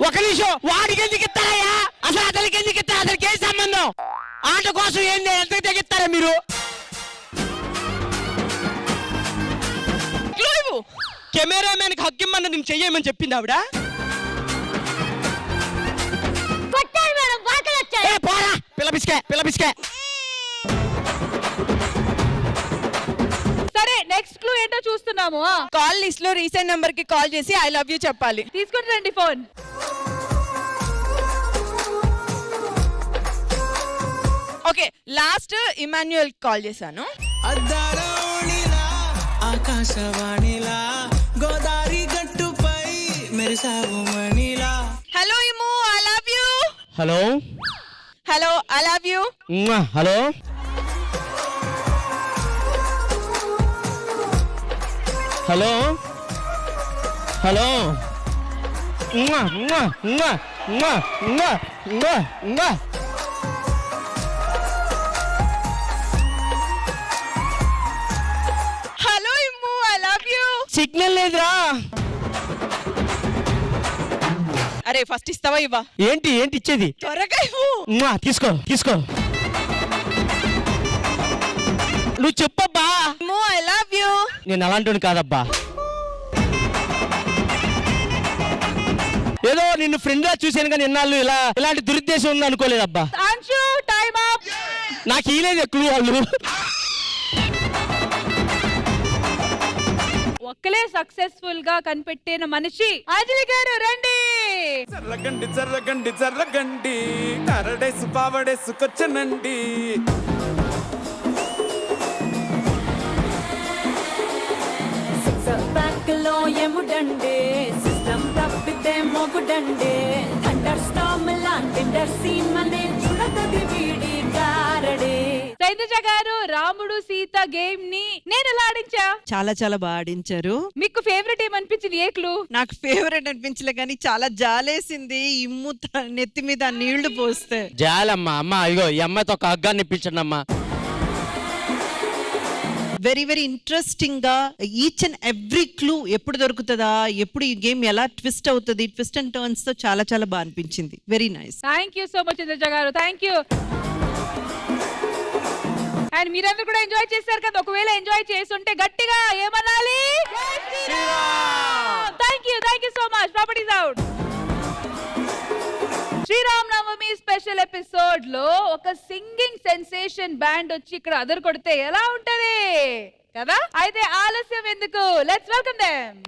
ఒక నిమిషం, వాడికి ఎందుకు ఇస్తారయ్యా? అసలు అతనికి ఎందుకు ఇస్తారు? అతనికి ఏం సంబంధం? ఆట కోసం ఏంది? ఎంత తెగిస్తారా మీరు? కెమెరామెన్ కి హక్కిమ్మన్న నేను చెయ్యమని చెప్పింది ఆవిడ. పోరా పిల్ల. సరే నెక్స్ట్ క్లూ ఏంటో చూస్తున్నాము. కాల్ లిస్ట్ లో రీసెంట్ నంబర్ కి కాల్ చేసి ఐ లవ్ యూ చెప్పాలి. తీసుకుని రండి phone. Okay, last Emmanuel call చేశాను. ఆకాశవాణిలా గోదావరి గట్టుపై మెరిసావు మణిలా. Hello Immu, I love you. Hello I love you. Hello hello hello Immu, I love you. Signal లేదురా. అరే ఫస్ట్ ఇస్తావా ఇవ్వా? ఏంటి ఇచ్చేది? త్వరగా ఇవ్వు. తీసుకో. నువ్వు చెప్పబ్బా. I love you. నేను అలాంటి కాదబ్బా. ఏదో నిన్ను ఫ్రెండ్ గా చూసాను కానీ ఎన్నాళ్ళు ఇలాంటి దురుద్దేశం ఉంది అనుకోలేదబ్బా. నాకు ఈలేదు ఎక్కువ వాళ్ళు. ఒక్కలే సక్సెస్ఫుల్ గా కనిపెట్టిన మనిషి అంజలి గారు రండి. జర్రగండి కరడేసు పావడేసుకొచ్చనండి. లో ఎముడండే సిస్టమ్ తప్పితే మొగుడండే థండర్ స్టార్మ్ లాంటి సీన్ మనే చూడతది వీడి గారడే. శైలజ గారు, రాముడు సీత గేమ్ ని నేను ఎలా ఆడించా? చాలా బాగా ఆడించారు. మీకు ఫేవరెట్ ఏమనిపించింది? ఏ క్లూ? నాకు ఫేవరెట్ అనిపించలే కానీ చాలా జాలేసింది. ఇమ్ము నెత్తి మీద నీళ్లు పోస్తే. జాలమ్మా. అమ్మా ఇగో ఈ అమ్మాయితో ఒక హగ్గాన్ని ఇప్పించండి అమ్మా. వెరీ ఇంట్రెస్టింగ్ గా ఈచ్ అండ్ ఎవ్రీ క్లూ ఎప్పుడు దొరుకుతుందా, ఎప్పుడు ఈ గేమ్ ఎలా ట్విస్ట్ అవుతుంది, ట్విస్ట్ అండ్ టర్న్స్ తో చాలా బాగా అనిపించింది. Very nice. Thank you so much Shailaja గారు. Thank you. అండ్ మీరందరూ కూడా ఎంజాయ్ చేశారు కదా. ఒకవేళ ఎంజాయ్ చేస్తుంటే గట్టిగా ఏమనాలి? Thank you so much. Properties out. Sriram Navami special episode లో ఒక సింగింగ్ సెన్సేషన్ బ్యాండ్ వచ్చి ఇక్కడ అదర్ కొడితే ఎలా ఉంటది కదా? అయితే ఆలస్యం ఎందుకు, లెట్స్ వెల్కమ్ దెమ్.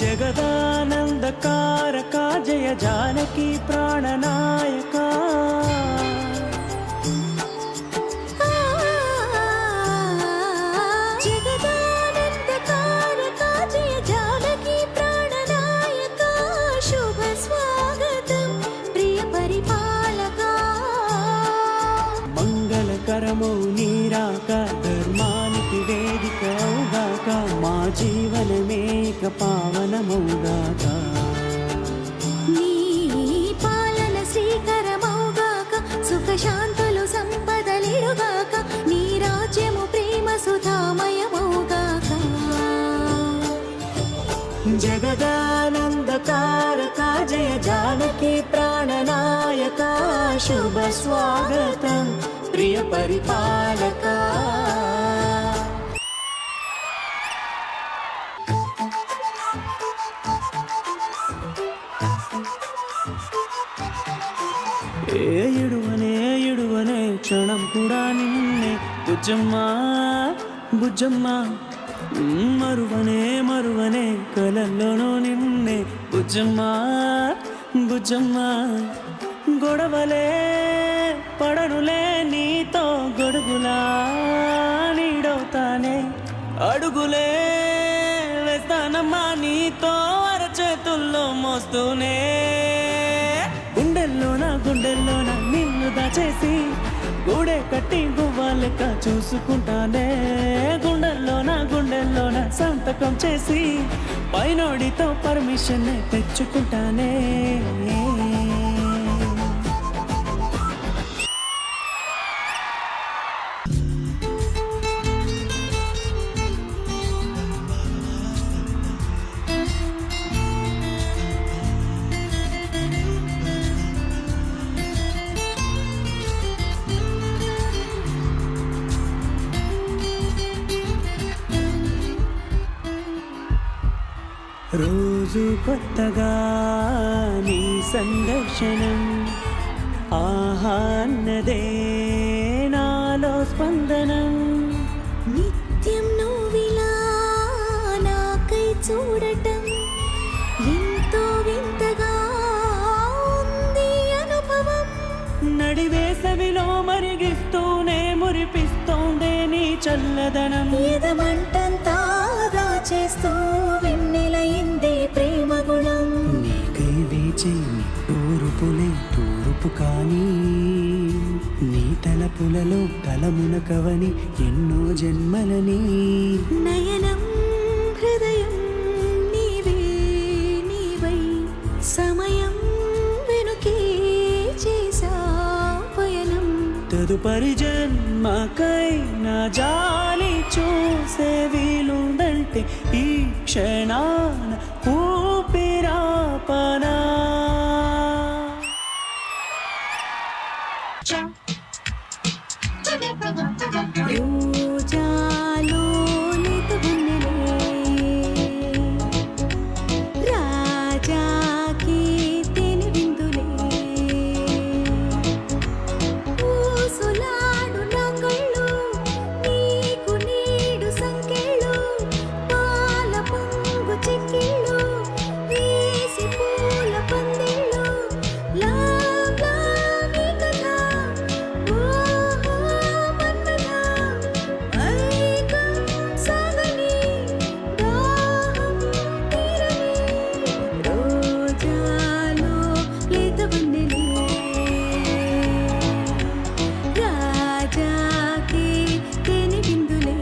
జగదానందకారక జయ జానకి ప్రాణనాయక. జగదానందకారక జయ జానకి ప్రాణనాయక. శుభ స్వాగతం ప్రియ పరిపాలక. మంగళకరమౌ నీరాక ధర్మానికి వేదిక అవుగాక. మా జీవనమేక పావనమౌగాక. నీ శుభ స్వాగతం ప్రియ పరిపాలక. ఏడువనే క్షణం కూడా నిన్నే బుజ్జమ్మా బుజ్జమ్మా, మరువనే కలల్లోనూ నిన్నే బుజ్జమ్మా బుజ్జమ్మా. గొడవలే పడనులే నీతో గొడుగులా నీడవుతానే, అడుగులే వేస్తానమ్మా నీతో అరచేతుల్లో మోస్తూనే. గుండెల్లోన నిన్ను దాచేసి గూడే కట్టి గువ్వాలెక్క చూసుకుంటానే. గుండెల్లోన సంతకం చేసి పైనోడితో పర్మిషన్ తెచ్చుకుంటానే. రోజు కొత్తగా నీ సందర్శనం, ఆహా అన్నదే నాలో స్పందనం. నిత్యం నువ్విలా నాకై చూడటం ఎంతో వింతగా ఉంది అనుభవం. నడివేసవిలో మరిగిస్తూనే మురిపిస్తోందే నీ చల్లదనం. ఎదమంటంతా దాచేస్తూ వెన్నెలయిందే ప్రేమ గుణం. నీకై వేచే తూరుపు కానీ నీ తలపులలో తలమునకవని ఎన్నో జన్మలని. నయనం హృదయం నీవై సమయం వెనుకే చేసా పయనం. తదుపరి జన్మకై నా జాలి చూసే వీలుందంటే ఈ క్షణాన ఊపిరాపనా. రోజాలో లేత వెన్నెలే రాజాకి తేనె విందులే. ఊసులాడు నా కళ్ళు నీకు నీడు సంకెళ్ళు, పాల పొంగు చెక్కిళ్ళు వేసి పూల పందిళ్ళు. లవ్ లవ్ ఈ కథ ఓహో మన్మథ, మైకం సాగని దాహం తీరని. రోజాలో లేత వెన్నెలే రాజాకి తేనె విందులే.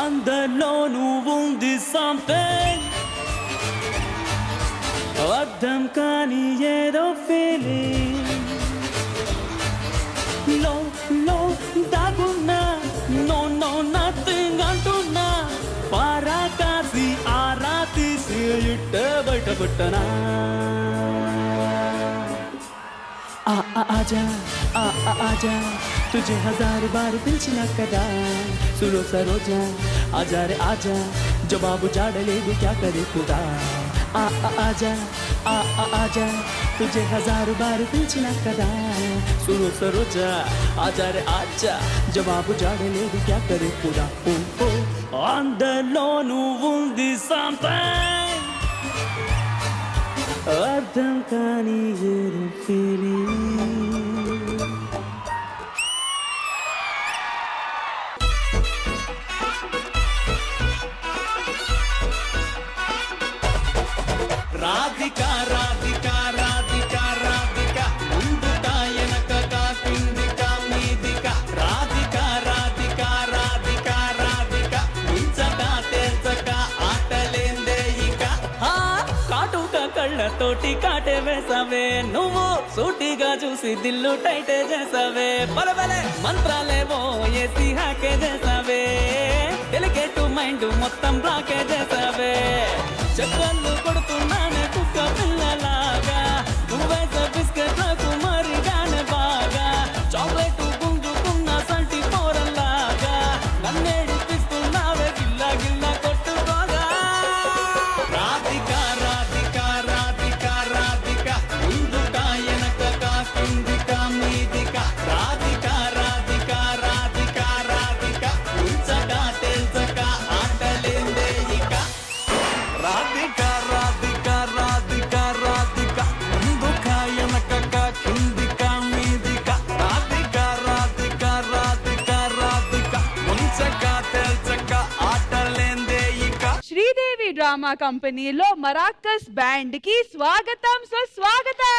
అందరిలో నువ్వుంది సంథింగ్, అర్థం కాని ఏదో ఫీలింగ్. లో దాగున్నా నో నథింగ్ అంటున్నా, పారా కాసి ఆరా తీసి ఇట్టే బయటపట్టనా. आजा तुझे हजार बार पिलिచినా కదా सुनो सरोजा आजा रे आजा जवाब जाडलेdu क्या करे खुदा आजा आजा तुझे हजार बार पिलिచినా కదా सुनो सरोजा आजा रे आजा जवाब जाडलेdu क्या करे खुदा ओ అందలో నువ్వుంది something అర్థం కాని ఏదో ఫీలింగ్. రాధిక రాధిక రాధిక రాధిక ముందుక వెనకక కిందిక మీదిక రాధిక రాధిక రాధిక రాధిక ముంచక తెంచక ఆటలేందే ఇక. కాటుక కళ్ళతోటి కాటే వేసావే నువ్వు సూటిగా చూసి దిల్లు టైటే చేసావే పలవలే మంత్రాలేవో ఏసి హాకే చేసావే మైండ్ మొత్తం బ్లాకే చేసావే చెక్కలు కొడుతున్నానే కుక్క పిల్లలాగా నువ్వైతే బిస్కెట్ కుమారిగానే బాగా చాక్లెట్ గుంజుకున్న సంటి పోరల్లాగా నన్నేడిపిస్తున్నావే గిల్లా గిల్లా కొట్టుకోగా రాధిక రాధిక రాధిక రాధిక ముందుక వెనకక కిందిక మీదిక రాధిక రాధిక రాధిక రాధిక ఉంచక తెల్చక ఆటలేందే ఇక రాధిక రాధిక రాధిక రాధిక ముందుక వెనకక కిందిక మీదిక రాధిక రాధిక రాధిక రాధిక ముంచక తెల్చక ఆటలేందే ఇక. శ్రీదేవి డ్రామా కంపెనీలో మరాకస్ బ్యాండ్ కి స్వాగతం సుస్వాగతం.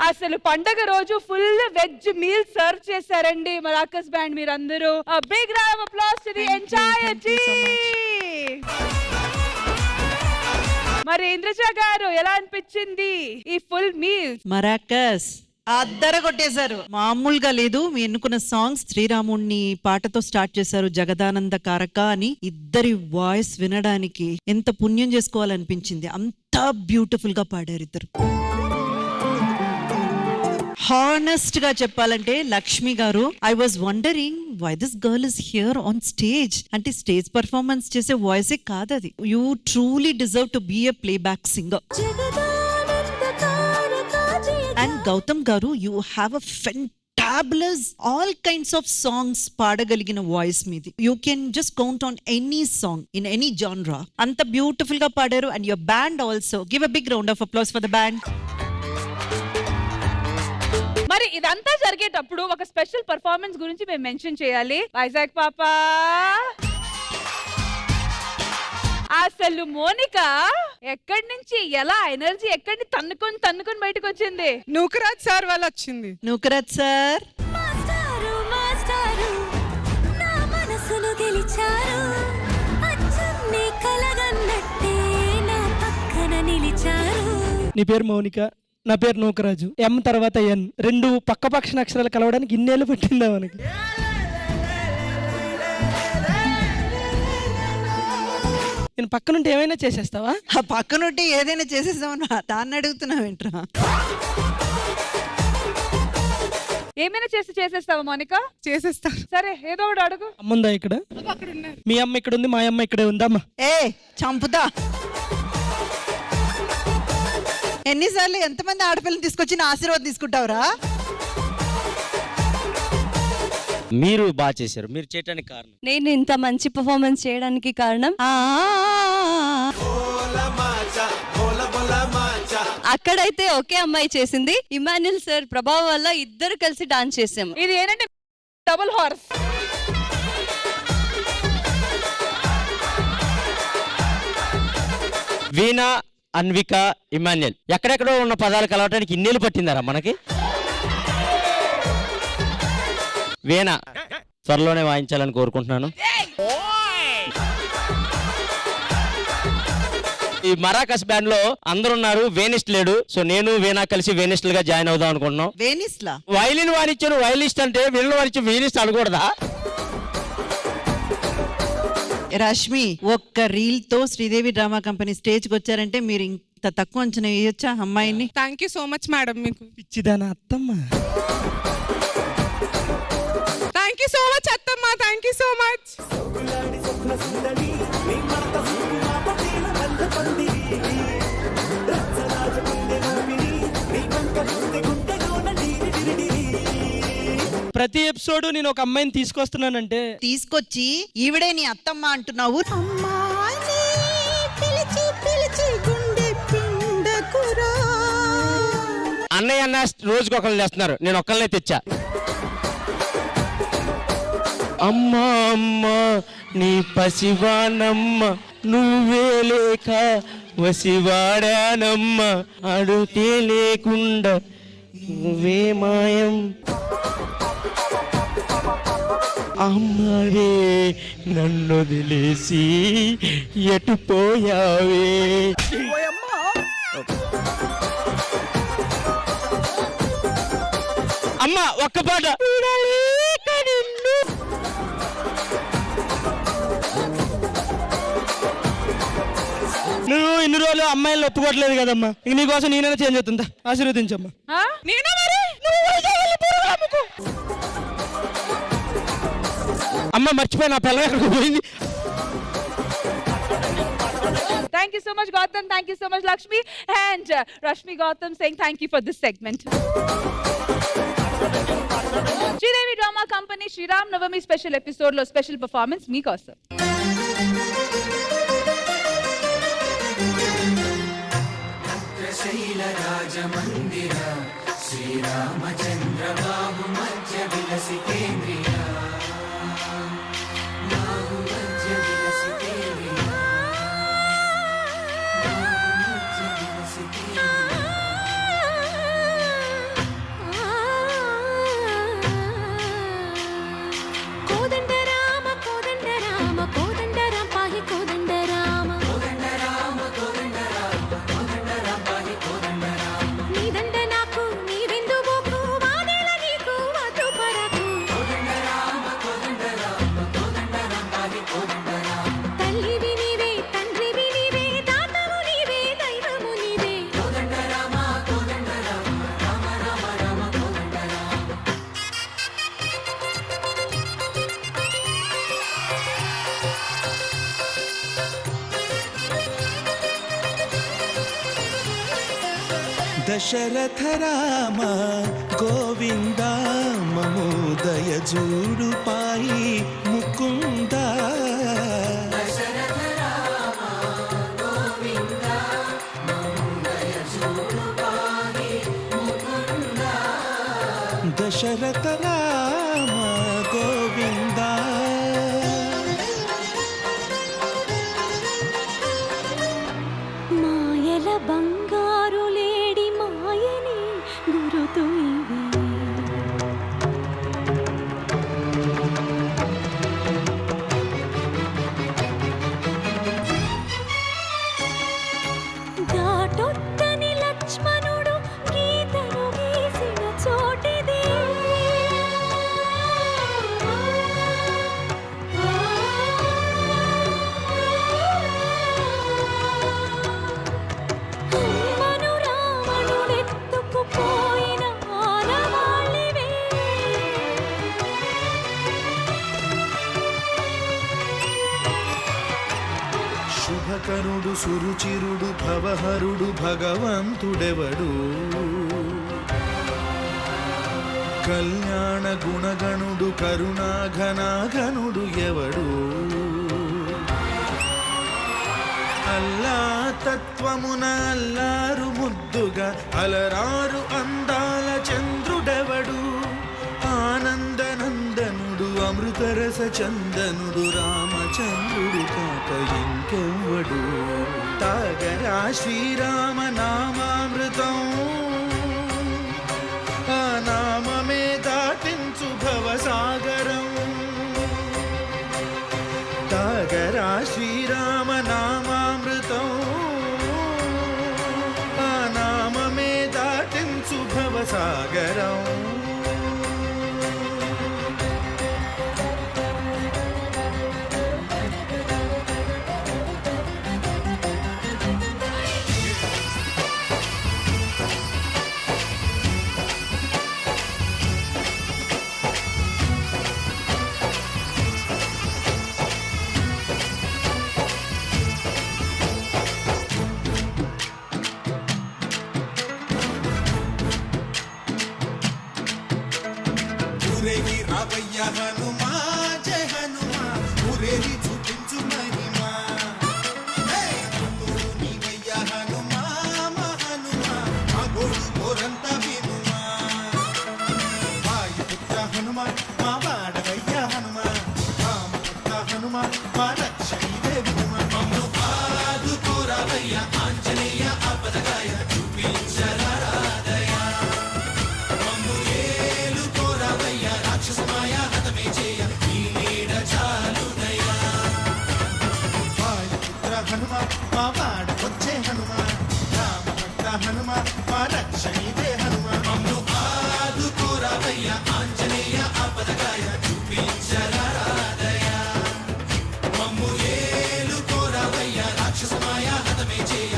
అసలు పండగ రోజు ఫుల్ వెజ్ మీల్ సర్వ్ చేశారండి మరాకస్ బ్యాండ్ మీరందరూ. Big round of applause to the entire team. మరి ఇంద్రజ గారు ఎలా అనిపించింది ఈ ఫుల్ మీల్? మరాకస్ అద్దర కొట్టేశారు, మామూలుగా లేదు. మీ ఎన్నుకున్న సాంగ్స్ శ్రీరాముణ్ణి పాటతో స్టార్ట్ చేశారు, జగదానంద కారక అని. ఇద్దరి వాయిస్ వినడానికి ఎంత పుణ్యం చేసుకోవాలనిపించింది, అంత బ్యూటిఫుల్ గా పాడారు ఇద్దరు. హానెస్ట్ గా చెప్పాలంటే లక్ష్మి గారు, I was wondering why this girl is here on stage. అంటే స్టేజ్ పర్ఫార్మెన్స్ చేసే వాయిసే కాదు అది. You truly deserve to be a playback singer. And Gautam గారు, you have a fantabulous all kinds of songs పాడగలిగిన వాయిస్ మీది. You can just count on any song in any genre. అంత beautiful గా పాడారు. And your band also, give a big round of applause for the band. మరి ఇదంతా జరిగేటప్పుడు ఒక special performance గురించి మేము మెన్షన్ చేయాలి. వైజాగ్ పాపా, అసలు మోనిక ఎక్కడి నుంచి ఎలా ఎనర్జీ ఎక్కడి తన్నుకొని తన్నుకొని బయటకు వచ్చింది? నూకరాజ్ సార్ వల్ల వచ్చింది. నూకరాజ్ సార్ మాస్టారు మాస్టారు నా మనసును గెలిచారు అచ్చం నీ కలగన్నట్టే నా పక్కన నిలిచారు. నీ పేరు మౌనిక, నా పేరు నూకరాజు. ఎం తర్వాత ఎన్, రెండు పక్క పక్ష అక్షరాలు కలవడానికి ఇన్నేళ్ళు పట్టిందా మనకి? నేను పక్కనుంటే ఏమైనా చేసేస్తావా? ఆ పక్కనుంటే ఏదైనా చేసేస్తామని దాన్ని అడుగుతున్నావు ఏంట్రా? ఏమైనా చేసేస్తావా మోనిక? చేసేస్తా. సరే ఏదో ఒకటి అడుగు. అమ్ముందా ఇక్కడ? మీ అమ్మ ఇక్కడ ఉంది, మా అమ్మ ఇక్కడే ఉందమ్మా. ఏ చంపుతా. ఎన్నిసార్లు ఎంతమంది ఆడపిల్లని తీసుకొచ్చి నా ఆశీర్వాదం తీసుకుంటావురా? మీరు బాగా చేశారు, మీరు చేయడానికి కారణం. నేను ఇంత మంచి పర్ఫార్మెన్స్ చేయడానికి కారణం అక్కడైతే ఒకే అమ్మాయి చేసింది, ఇమాన్యుల్ సార్ ప్రభావం వల్ల ఇద్దరు కలిసి డాన్స్ చేసాము. ఇది ఏంటంటే డబుల్ హార్స్. వీణా, అన్విక, ఇమాన్యుల్ ఎక్కడెక్కడో ఉన్న పదాలు కలవటానికి ఇన్నేళ్ళు పట్టిందారా మనకి? వీణా త్వరలోనే వాయించాలని కోరుకుంటున్నాను. ఈ మరాకస్ బ్యాండ్ లో అందరు ఉన్నారు, వేనిస్ట్ లేడు. సో నేను వీణా కలిసి వేనిస్ట్ గా జాయిన్ అవుదాం అనుకుంటున్నాం. వేనిస్లా వైలిన్ వాయించాను వైలిస్ట్ అంటే వీళ్ళు వాయించి వేనిస్ట్ అనకూడదా? రష్మి, ఒక్క రీల్ తో శ్రీదేవి డ్రామా కంపెనీ స్టేజ్ కి వచ్చారంటే మీరు ఇంత తక్కువ అంచనా వేయొచ్చా అమ్మాయిని? Thank you so much madam. మీకు పిచ్చిదానా అత్తమ్మ. థ్యాంక్ యూ సో మచ్ అత్తమ్మ, థ్యాంక్ యూ సో మచ్. ప్రతి ఎపిసోడ్ నేను ఒక అమ్మాయిని తీసుకొస్తున్నానంటే తీసుకొచ్చి ఈవిడే నీ అత్తమ్మ అంటున్నావు. అన్నయ్య అన్న రోజుకి ఒకళ్ళు చేస్తున్నారు, నేను ఒక్కళ్ళనే తెచ్చా. అమ్మా అమ్మా నీ పసివానమ్మ నువ్వే లేక వసివాడానమ్మ అడుతే లేకుండా నువ్వే మాయం అమ్మవే నన్ను వదిలేసి ఎటు పోయావే. అమ్మ ఒక్క పాట. వాళ్ళు అమ్మాయిలు ఒప్పుకోవట్లేదు కదమ్మా. ఇంక నీకోసం నేనైనా చేంజ్ అవుతుందా, ఆశీర్వదించమ్మా. నేనా మరి అమ్మ మర్చిపోయి నా పిల్ల ఎక్కడికి పోయింది. Thank you so much, Gautam. Thank you so much, Lakshmi. And Rashmi Gautam saying thank you for this segment. Sridevi Drama Company Shri Ram Navami special episode lo special performance meekosam. శైల రాజమందిర శ్రీరామచంద్ర బాబు మధ్య విలసి కేంద్రియ బాబు మధ్య విలసి కేంద్రియ బాబు మధ్య విలసి కేంద్రియ. కోదండ రామ కోదండ రామ కోదండ రామ పాహి కోదండ రామ కోదండ రామ కోదండ రామ కోదండ రామ పాహి కోదండ రామ. నీదండ నాకు నీ విందు బోకు వాదేల నీకు వద్దు పరకు కోదండ రామ కోదండ రామ కోదండ రామ పాహి కోదండ రామ. తల్లివి నీవే తండ్రివి నీవే దాతవు నీవే దైవము నీవే కోదండ రామ కోదండ రామ రామ రామ రామ కోదండ రామ. దశరథ రామ గోవింద మమోదయ జూడు పాయి ముకుంద. దశరథ రామ గోవింద మమోదయ జూడు పాయి ముకుంద. దశరథ రామ గోవింద. మాయల బంగారు లేడి మాయని గురుతు ఇవి ఘాటొత్తని లక్ష్మణుడు గీతను గీసిన చోటిది అమ్మను రావణుడెత్తుకుపోయిన ఆనవాళ్ళివే శుభకరుడు సురుచిరుడు భవహరుడు భగవంతుడెవడు. కళ్యాణ గుణగణుడు కరుణాఘనాఘనుడు ఎవడు. అల్లా తత్వమున అల్లారు ముద్దుగా అలరారు అందాల చంద్రుడెవడు. ఆనందనందనుడు అమృతరస చందనుడు రామచంద్రుడు కాక ఇంకెవ్వడు. తాగరా శ్రీరామ నామామృతం ఆ నామమే దాటించు భవసాగరం. తాగరా శ్రీరామ నామామృతం ఆ నామమే దాటించు భవసాగరం. ఊరేగి రావయ్య హనుమా జయ హనుమా ఊరేగి చూపించు మహిమా. నీవయ్య హనుమా మా హనుమా మా గోడు గోరంత వినుమా. వాయుపుత్ర హనుమా మా వాడవయ్య హనుమా రామపుత్ర హనుమా మా రక్షణీదే వినుమా. మమ్ము ఆదుకోరావయ్య ఆంజనేయ ఆపదగాయ చూపించరాదయ. మమ్ము ఏలుకోరావయ్య రాక్షసమాయ హతమే చేయ ఈ నీడ చాలుదయ్యా. వాయుపుత్ర హనుమా మా వాడవచ్చే హనుమా రామభక్త హనుమా మా రక్షణీదే హనుమా. మమ్ము ఆదుకోరావయ్య ఆంజనేయ ఆపదగాయ చూపించరాదయ. మమ్ము ఏలుకోరావయ్య రాక్షసమాయ హతమే చేయ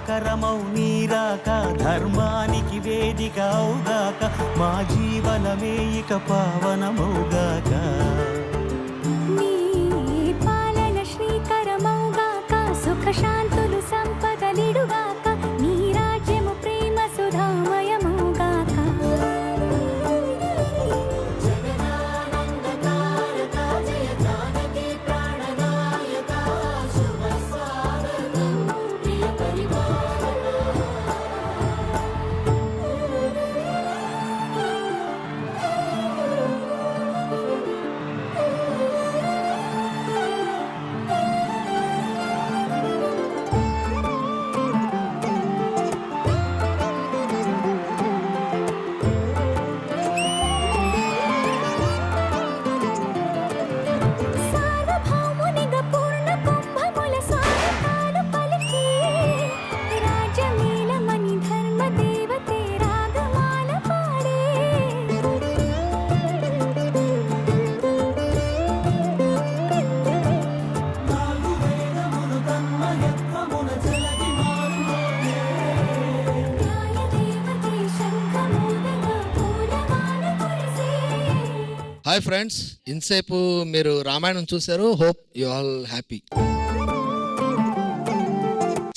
శుభకరమౌ నీరాక ధర్మానికి వేదిక అవుగాక మా జీవనమే ఇక పావనమౌగాక నీ పాలన శ్రీకరమౌగాక సుఖ శాంతులు సంపదలిడుగాక నీ రాజ్యము ప్రేమ సుధామయమౌగాక జగదానందకారక జయ జానకి ప్రాణనాయక శుభ స్వాగతం ప్రియ సార్వభౌమునిగా పూర్ణ కుంభముల స్వాగతాలు పలికి రాజ్యమేలమని ధర్మ దేవతే రాగమాల పాడే నాలుగు వేదములు తన్మయత్వమున జలగి మారుమోగే న్యాయ దేవతే శంఖమూదగా పూలవాన కురిసే. హాయ్ ఫ్రెండ్స్, ఇంతసేపు మీరు రామాయణం చూశారు. Hope you all happy.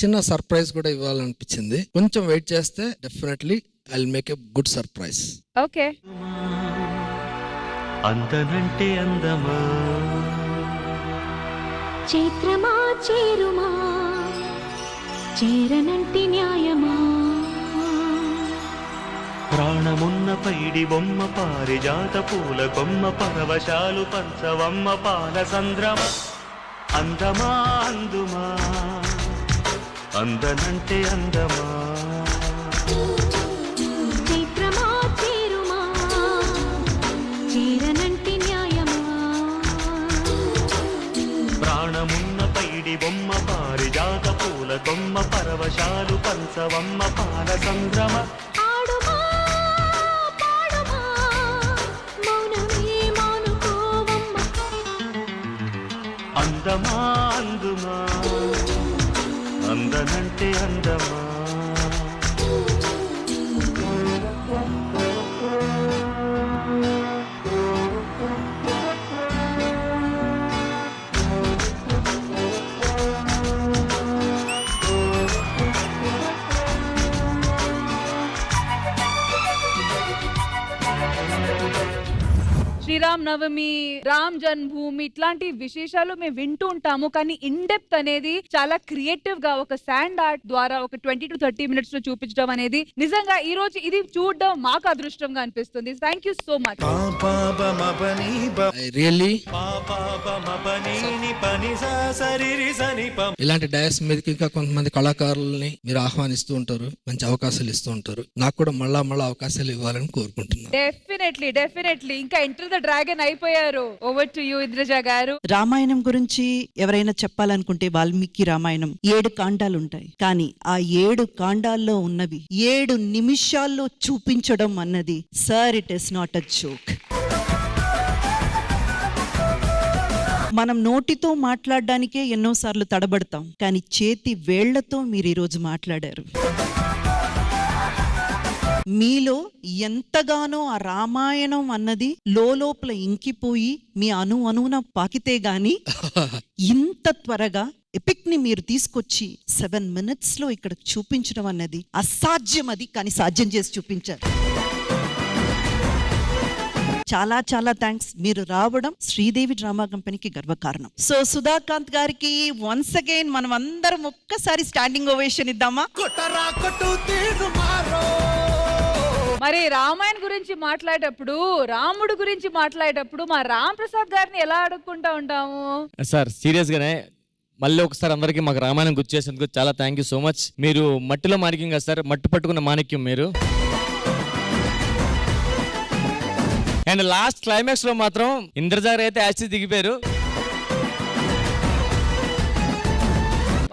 చిన్న సర్ప్రైజ్ కూడా ఇవ్వాలనిపించింది. కొంచెం వెయిట్ చేస్తే definitely I will make a good surprise. Okay. అందనంటే అందమా చైత్రమా చేరుమా చేరనంటి న్యాయమా ప్రాణమున్న పైడి బొమ్మ పారిజాత పూల కొమ్మ పరవశాలు పంచవమ్మ పాల సంద్రమ అందమా అందుమా అందనంటే అందమా చైత్రమా చేరుమా చేరనంటి న్యాయమా ప్రాణమున్న పైడి బొమ్మ పారిజాత పూల కొమ్మ పరవశాలు పంచవమ్మ పాల సంద్రమ ఆడుమా పాడుమా మౌనమే మానుకోవమ్మ అందమా అందుమా అందనంటే అందమా శ్రీరామ్ నవమి, రామ్ జన్మభూమి ఇట్లాంటి విశేషాలు మేము వింటూ ఉంటాము. కానీ ఇన్ డెప్త్ అనేది చాలా క్రియేటివ్ గా ఒక శాండ్ ఆర్ట్ ద్వారా ఒక 20 to 30 minutes లో చూపించడం అనేది నిజంగా ఈ రోజు ఇది చూడడం మాకు అదృష్టంగా అనిపిస్తుంది. Thank you so much. Really పని సరిరి సనిప ఇలాంటి డయాస్ మీదకి ఇంకా కొంతమంది కళాకారులని మీరు ఆహ్వానిస్తూ ఉంటారు, మంచి అవకాశాలు ఇస్తూ ఉంటారు. నాకు కూడా మళ్ళా అవకాశాలు ఇవ్వాలని కోరుకుంటున్నాను. డెఫినెట్లీ ఇంకా ఎంటర్ ద డ్రాగన్ అయిపోయారు. ఓవర్ టు యూ ఇంద్రజ గారు. రామాయణం గురించి ఎవరైనా చెప్పాలనుకుంటే వాల్మీకి రామాయణం 7 కాండాలు ఉంటాయి. కానీ ఆ 7 కాండాల్లో ఉన్నవి 7 నిమిషాల్లో చూపించడం అన్నది sir, it is not a joke. మనం నోటితో మాట్లాడడానికే ఎన్నోసార్లు తడబడతాం, కానీ చేతి వేళ్లతో మీరు ఈరోజు మాట్లాడారు. మీలో ఎంతగానో ఆ రామాయణం అన్నది లోపల ఇంకిపోయి మీ అణువున పాకితే గాని ఇంత త్వరగా ఎపిక్ ని మీరు తీసుకొచ్చి 7 minutes లో ఇక్కడ చూపించడం అన్నది అసాధ్యం. అది కానీ సాధ్యం చేసి చూపించారు. చాలా చాలా థ్యాంక్స్. మీరు రావడం శ్రీదేవి డ్రామా కంపెనీకి గర్వకారణం. సో సుధాకాంత్ గారికి వన్స్ అగైన్ మనం అందరం ఒక్కసారి స్టాండింగ్ ఓవేషన్ ఇద్దామా? మరి రామాయణ్ గురించి మాట్లాడేటప్పుడు, రాముడు గురించి మాట్లాడేటప్పుడు మా రామ్ ప్రసాద్ గారిని ఎలా అడుక్కుంటా ఉంటాము? సార్ సీరియస్ గానే మళ్ళీ ఒకసారి అందరికీ మాకు రామాయణం గుర్తు చేసేందుకు చాలా థ్యాంక్ యూ సో మచ్. మీరు మట్టిలో మాణిక్యం కదా సార్, మట్టి పట్టుకున్న మాణిక్యం మీరు. అండ్ లాస్ట్ క్లైమాక్స్ లో మాత్రం ఇంద్రజాగర్ అయితే actually దిగిపోయారు.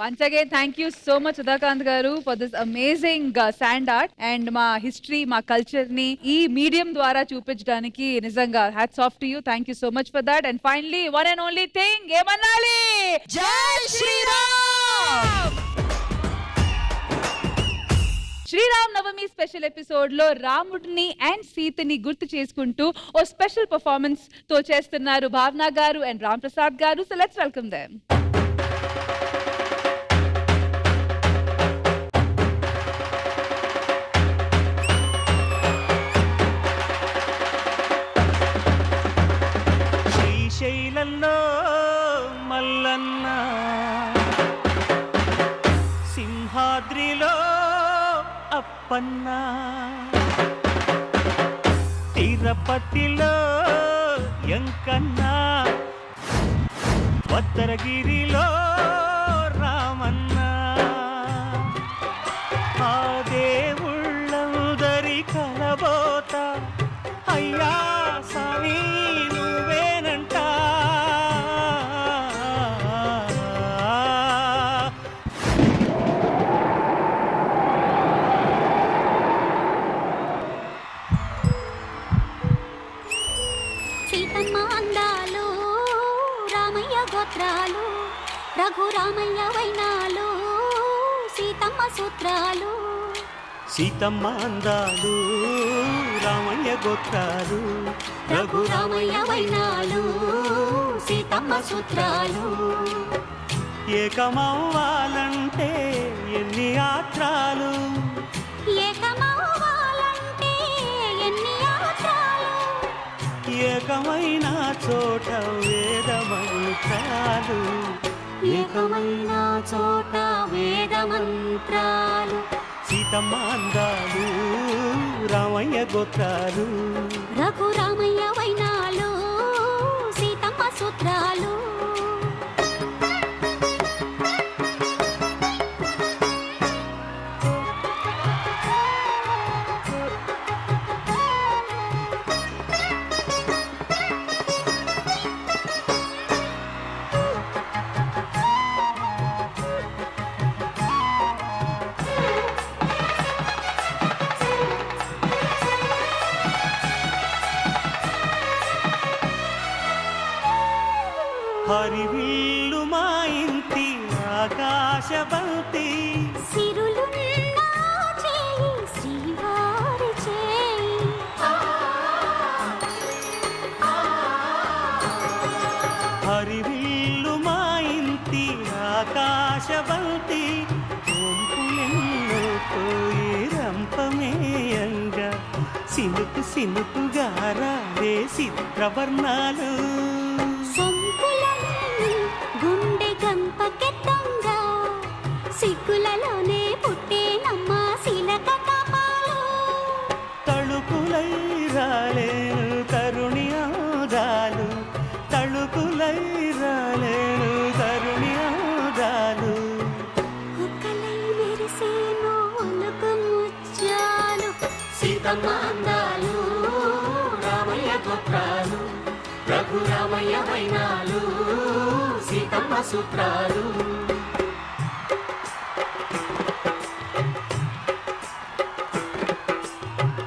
Once again, thank you so much Sudhakant garu for this amazing sand art and ma history, ma culture ni ee medium dwara chupinచడానికి నిజంగా hats off to you. Thank you so much for that. And finally, one and only thing, ఏమన్నాలి? జై Sriram. Sriram Navami special episode లో రాముడిని and సీతని గుర్తు చేసుకుంటూ ఓ special performance తో చేస్తున్నారు భావన గారు అండ్ రామ్ ప్రసాద్ గారు. So let's welcome them. శ్రీశైలంలో మల్లన్న, సింహాద్రిలో అప్పన్న, తిరుపతిలో ఎంకన్న, భద్రగిరిలో రామన్న, ఆ దేవుళ్ళందరి కలబోత అయ్యా స్వామి నువ్వేనంట. సీతమ్మ అందాలు, రామయ్య గోత్రాలు, రఘురామయ్య వైనాలు, సీతమ్మ సూత్రాలు. సీతమ్మ అందాలు, రామయ్య గోత్రాలు, రఘురామయ్య వైనాలు, సీతమ్మ సూత్రాలు. ఏకమవ్వాలంటే ఎన్ని యాత్రాలు, ఏకమవ్వాలంటే ఎన్ని యాత్రాలు, ఏకమైన చోట వేద మంత్రాలు, ఏకమైన చోట వేద మంత్రాలు. సీతమ్మ అందాలు, రామయ్య గోత్రాలు, రఘురామయ్య వైనాలు, సీతమ్మ సూత్రాలు. హరివిల్లు మా ఇంటి ఆకాశబంతి, సిరులున్న చేయి శ్రీవారి చేయి. హరివిల్లు మా ఇంటి ఆకాశబంతి, ఒంపులెన్నో పోయి రంపమేయంగా, సినుకు సినుకుగా రాలే చిత్రవర్ణాలు. సొంపులన్నీ గుండె గంపకెత్తంగా, సిగ్గులలోనే పుట్టేనమ్మ శిలక కపాలు. తళుకులై రాలేను తరుణి ఆదాలు, తళుకులై రాలేను తరుణి ఆదాలు. ఒక్కలై మెరిసేను ఒలుకు ముత్యాలు. సీతమ్మ అందాలు, రామయ్య గోత్రాలు, రఘురామయ్య వైనాలు, సీతమ్మ సూత్రాలు.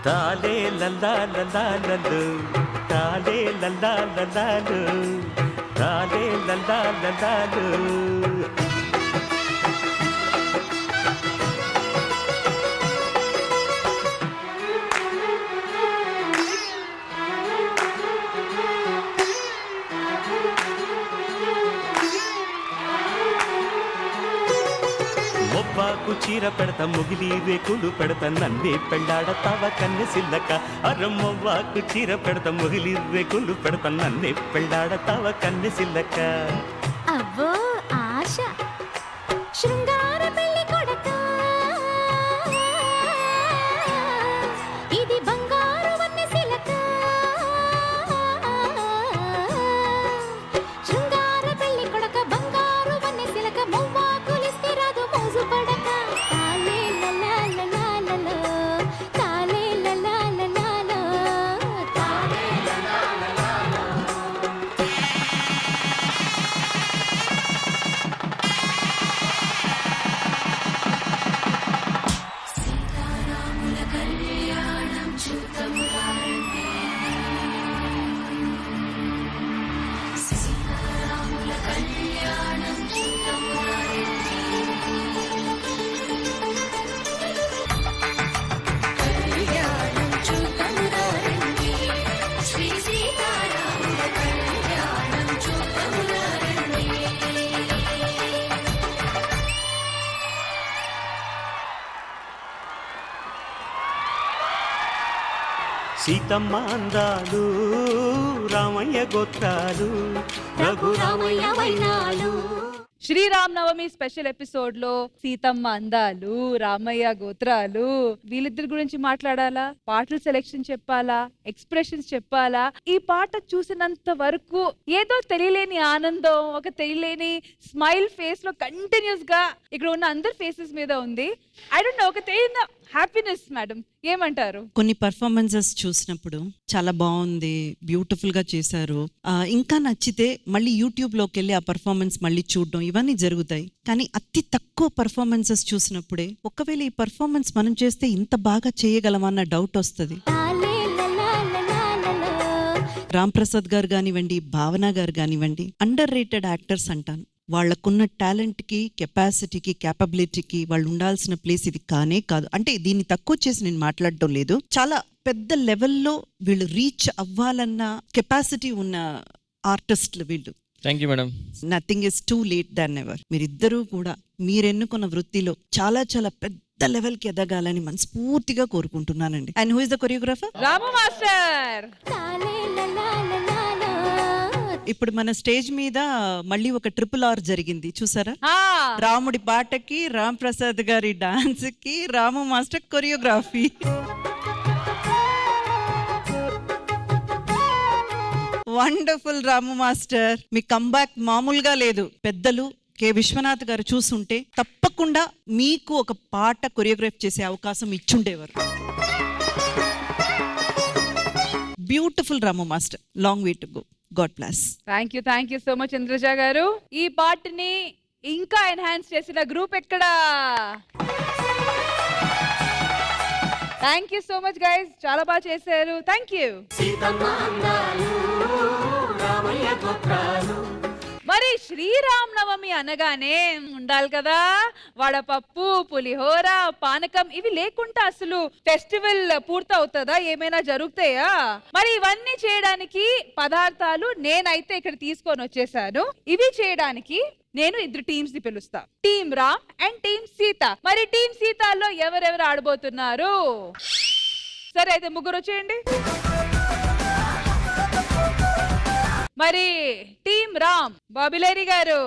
తాలే లల్లా లల్లాలు, తాలే లల్లా లల్లాలు, తాలే లల్లా లల్లాలు. మొవ్వాకు చీర పెడతా, ముగిలి రేకులు పెడతా, నన్నే పెళ్ళాడతావ కన్నె సిల్లక. అరమ్మవ్వాకు చీర పెడతా, ముగిలి రేకులు పెడతా, నన్నే పెళ్ళాడతావ కన్నె సిల్లక. అవ్వో ఆశ శృంగార పెళ్లి కొడక, ఇది బంగారు వన్నె సిలక. శృంగార పెళ్లి కొడక, బంగారు వన్నె సిలక, మొవ్వాకులిస్తే రాదు మోజు పడక. తాలే లలాలలో, తాలే లలాలలో, తాలే లలాలలో. సీతమ్మ అందాలు రామయ్య గోత్రాలు రఘురామయ్య వైనాలు. శ్రీరామ్ నవమి స్పెషల్ ఎపిసోడ్ లో సీతమ్మ అందాలు, రామయ్య గోత్రాలు, వీళ్ళిద్దరి గురించి మాట్లాడాలా, పాటల సెలెక్షన్ చెప్పాలా, ఎక్స్ప్రెషన్స్ చెప్పాలా? ఈ పాట చూసినంత వరకు ఏదో తెలియలేని ఆనందం, ఒక తెలియలేని స్మైల్ ఫేస్ లో కంటిన్యూస్ గా ఇక్కడ ఉన్న అందరి ఫేసెస్ మీద ఉంది. ఐ డోంట్ నో, ఒక తెలియని హ్యాపీనెస్. మేడం ఏమంటారు? కొన్ని పర్ఫార్మెన్సెస్ చూసినప్పుడు చాలా బాగుంది, బ్యూటిఫుల్ గా చేశారు, ఇంకా నచ్చితే మళ్ళీ యూట్యూబ్ లోకి వెళ్ళి ఆ పర్ఫార్మెన్స్ మళ్ళీ చూడడం, ఇవన్నీ జరుగుతాయి. కానీ అతి తక్కువ పర్ఫార్మెన్సెస్ చూసినప్పుడే ఒకవేళ ఈ పర్ఫార్మెన్స్ మనం చేస్తే ఇంత బాగా చేయగలమన్న డౌట్ వస్తుంది. రామ్ ప్రసాద్ గారు కానివ్వండి, భావన గారు కానివ్వండి, అండర్ రేటెడ్ యాక్టర్స్ అంటాను. వాళ్ళకున్న టాలెంట్కి, కెపాసిటీకి, క్యాపబిలిటీకి వాళ్ళు ఉండాల్సిన ప్లేస్ ఇది కానే కాదు. అంటే దీన్ని తక్కువ చేసి నేను మాట్లాడటం లేదు, చాలా పెద్ద లెవెల్లో వీళ్ళు రీచ్ అవ్వాలన్న కెపాసిటీ ఉన్న ఆర్టిస్టులు వీళ్ళు. Thank you madam. Nothing is too late than ever. మీరిద్దరూ కూడా మీరెన్నుకున్న వృత్తిలో చాలా చాలా పెద్ద లెవెల్ కి ఎదగాలని మనస్ఫూర్తిగా కోరుకుంటున్నానండి. And who is the choreographer? Ramu master. ఇప్పుడు మన స్టేజ్ మీద మళ్ళీ ఒక RRR జరిగింది చూసారా? రాముడి పాటకి, రామ్ ప్రసాద్ గారి డాన్స్ కి, రాము మాస్టర్ కొరియోగ్రఫీ. వండర్ఫుల్ రాము మాస్టర్, మీ కంబ్యాక్ మామూలుగా లేదు. పెద్దలు కె విశ్వనాథ్ గారు చూసుంటే తప్పకుండా మీకు ఒక పాట కొరియోగ్రాఫ్ చేసే అవకాశం ఇచ్చుండేవారు. Beautiful Ramu master, long way to go. God bless. Thank you so much Indraja గారు. ఈ పాటని ఇంకా ఎన్హాన్స్ చేసిన గ్రూప్ ఎక్కడా? Thank you so much guys, చాలా బాగా చేశారు. Thank you. మరి శ్రీరామ్ నవమి అనగానే ఉండాలి కదా వడపప్పు, పులిహోర, పానకం. ఇవి లేకుండా అసలు ఫెస్టివల్ పూర్తవుతుందా? ఏమైనా జరుగుతాయా? మరి ఇవన్నీ చేయడానికి పదార్థాలు నేనైతే ఇక్కడ తీసుకొని వచ్చేసాను. ఇవి చేయడానికి నేను ఇద్దరు టీమ్స్ ని పిలుస్తా, team Ram and team Sita. మరి టీమ్ సీతాలో ఎవరెవరు ఆడబోతున్నారు? సరే అయితే ముగ్గురు వచ్చేయండి. మరి టీమ్ రామ్, బాబిలేరి గారు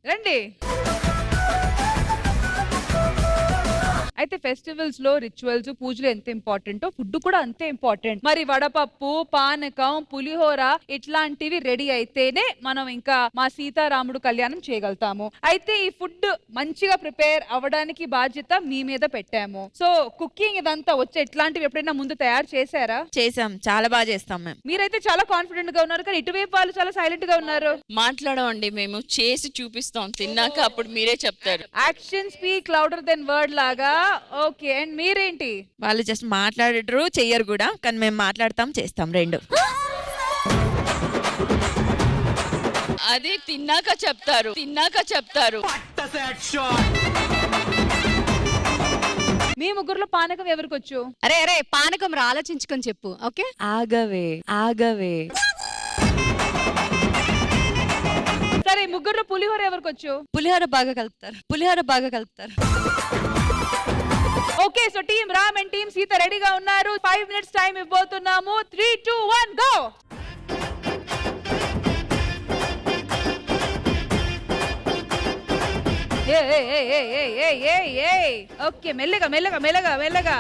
రండి. అయితే ఫెస్టివల్స్ లో రిచువల్స్, పూజలు ఎంత ఇంపార్టెంటో ఫుడ్ కూడా అంతే ఇంపార్టెంట్. మరి వడపప్పు, పానకం, పులిహోర ఇట్లాంటివి రెడీ అయితేనే మనం ఇంకా మా సీతారాముడు కళ్యాణం చేయగలుగుతాము. అయితే ఈ ఫుడ్ మంచిగా ప్రిపేర్ అవ్వడానికి బాధ్యత మీ మీద పెట్టాము. సో కుకింగ్ ఇదంతా వచ్చే ఇట్లాంటివి ఎప్పుడైనా ముందు తయారు చేశారా? చేసాం, చాలా బాగా చేస్తాం మేము. మీరైతే చాలా కాన్ఫిడెంట్ గా ఉన్నారు, కానీ ఇటువైపు వాళ్ళు చాలా సైలెంట్ గా ఉన్నారు. మాట్లాడమండి, మేము చేసి చూపిస్తాం, తిన్నాక అప్పుడు మీరే చెప్తారు. Action speak louder than word లాగా. ఓకే, అండ్ మీరేంటి? వాళ్ళు జస్ట్ మాట్లాడరు, చెయ్యరు కూడా, కానీ మేము మాట్లాడతాం, చేస్తాం రెండు. అదే తిన్నాక చెప్తారు, మీ ముగ్గురులో పానకం ఎవరికి వచ్చు? అరే అరే, పానకం ఆలోచించుకొని చెప్పు. ఓకే, ఆగవే. సరే, ముగ్గురులో పులిహోర ఎవరికి వచ్చు? పులిహోర బాగా కలుపుతారు. Okay, so team Ram and team Sita రెడీగా ఉన్నారు. 5 minutes టైం ఇవ్వబోతున్నాము. 3, 2, 1 గో. ఓకే, మెల్లగా.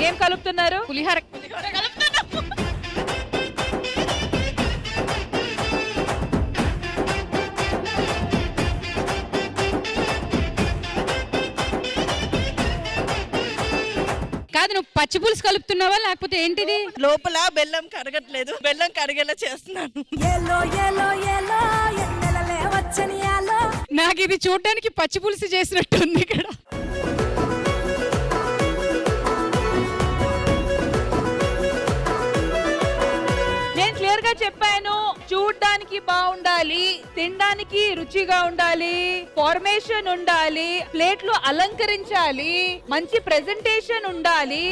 ఏం కలుపుతున్నారు? పులిహోర. కాదు, నువ్వు పచ్చి పులుసు కలుపుతున్నావా లేకపోతే ఏంటిది? లోపల బెల్లం కరగట్లేదు, బెల్లం కరిగేలా చేస్తున్నాను. నాకు ఇది చూడడానికి పచ్చి పులుసు చేసినట్టు ఉంది ఇక్కడ. నేను క్లియర్ గా చెప్పాను, చూడ్డానికి బాగుండాలి, తినడానికి రుచిగా ఉండాలి, ఫార్మేషన్ ఉండాలి, ప్లేట్లు అలంకరించాలి, మంచి ప్రెజెంటేషన్ ఉండాలి.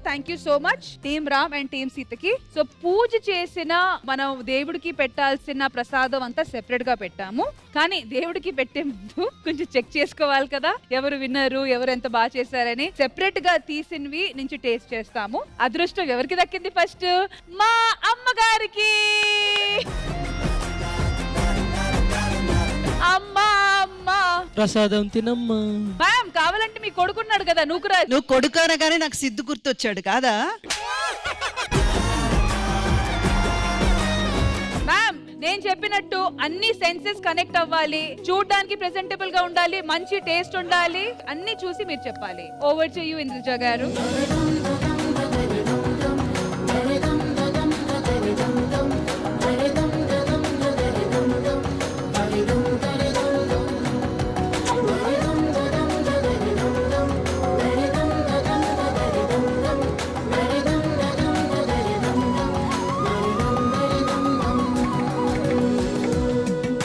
Thank you so much team Ram and team సీతకి. సో పూజ చేసిన మనం దేవుడికి పెట్టాల్సిన ప్రసాదం అంతా సెపరేట్ గా పెట్టాము, కానీ దేవుడికి పెట్టే ముందు కొంచెం చెక్ చేసుకోవాలి కదా, ఎవరు విన్నారు, ఎవరు ఎంత బాగా చేశారని. సెపరేట్ గా తీసినవి నుంచి టేస్ట్ చేస్తాము. అదృష్టం ఎవరికి దక్కింది? ఫస్ట్ మా అమ్మగారికి. అమ్మా అమ్మా ప్రసాదం తినమ్మా. మ్యామ్ కావాలంటే మీ కొడుకున్నాడు కదా, నువ్వు కొడుకు అనగానే నాకు సిద్ధు గుర్తొచ్చాడు కాదా? మ్యామ్ నేను చెప్పినట్టు అన్ని సెన్సెస్ కనెక్ట్ అవ్వాలి, చూడడానికి ప్రెజెంటబుల్ గా ఉండాలి, మంచి టేస్ట్ ఉండాలి, అన్ని చూసి మీరు చెప్పాలి. ఓవర్ టు యు ఇంద్రజ గారు.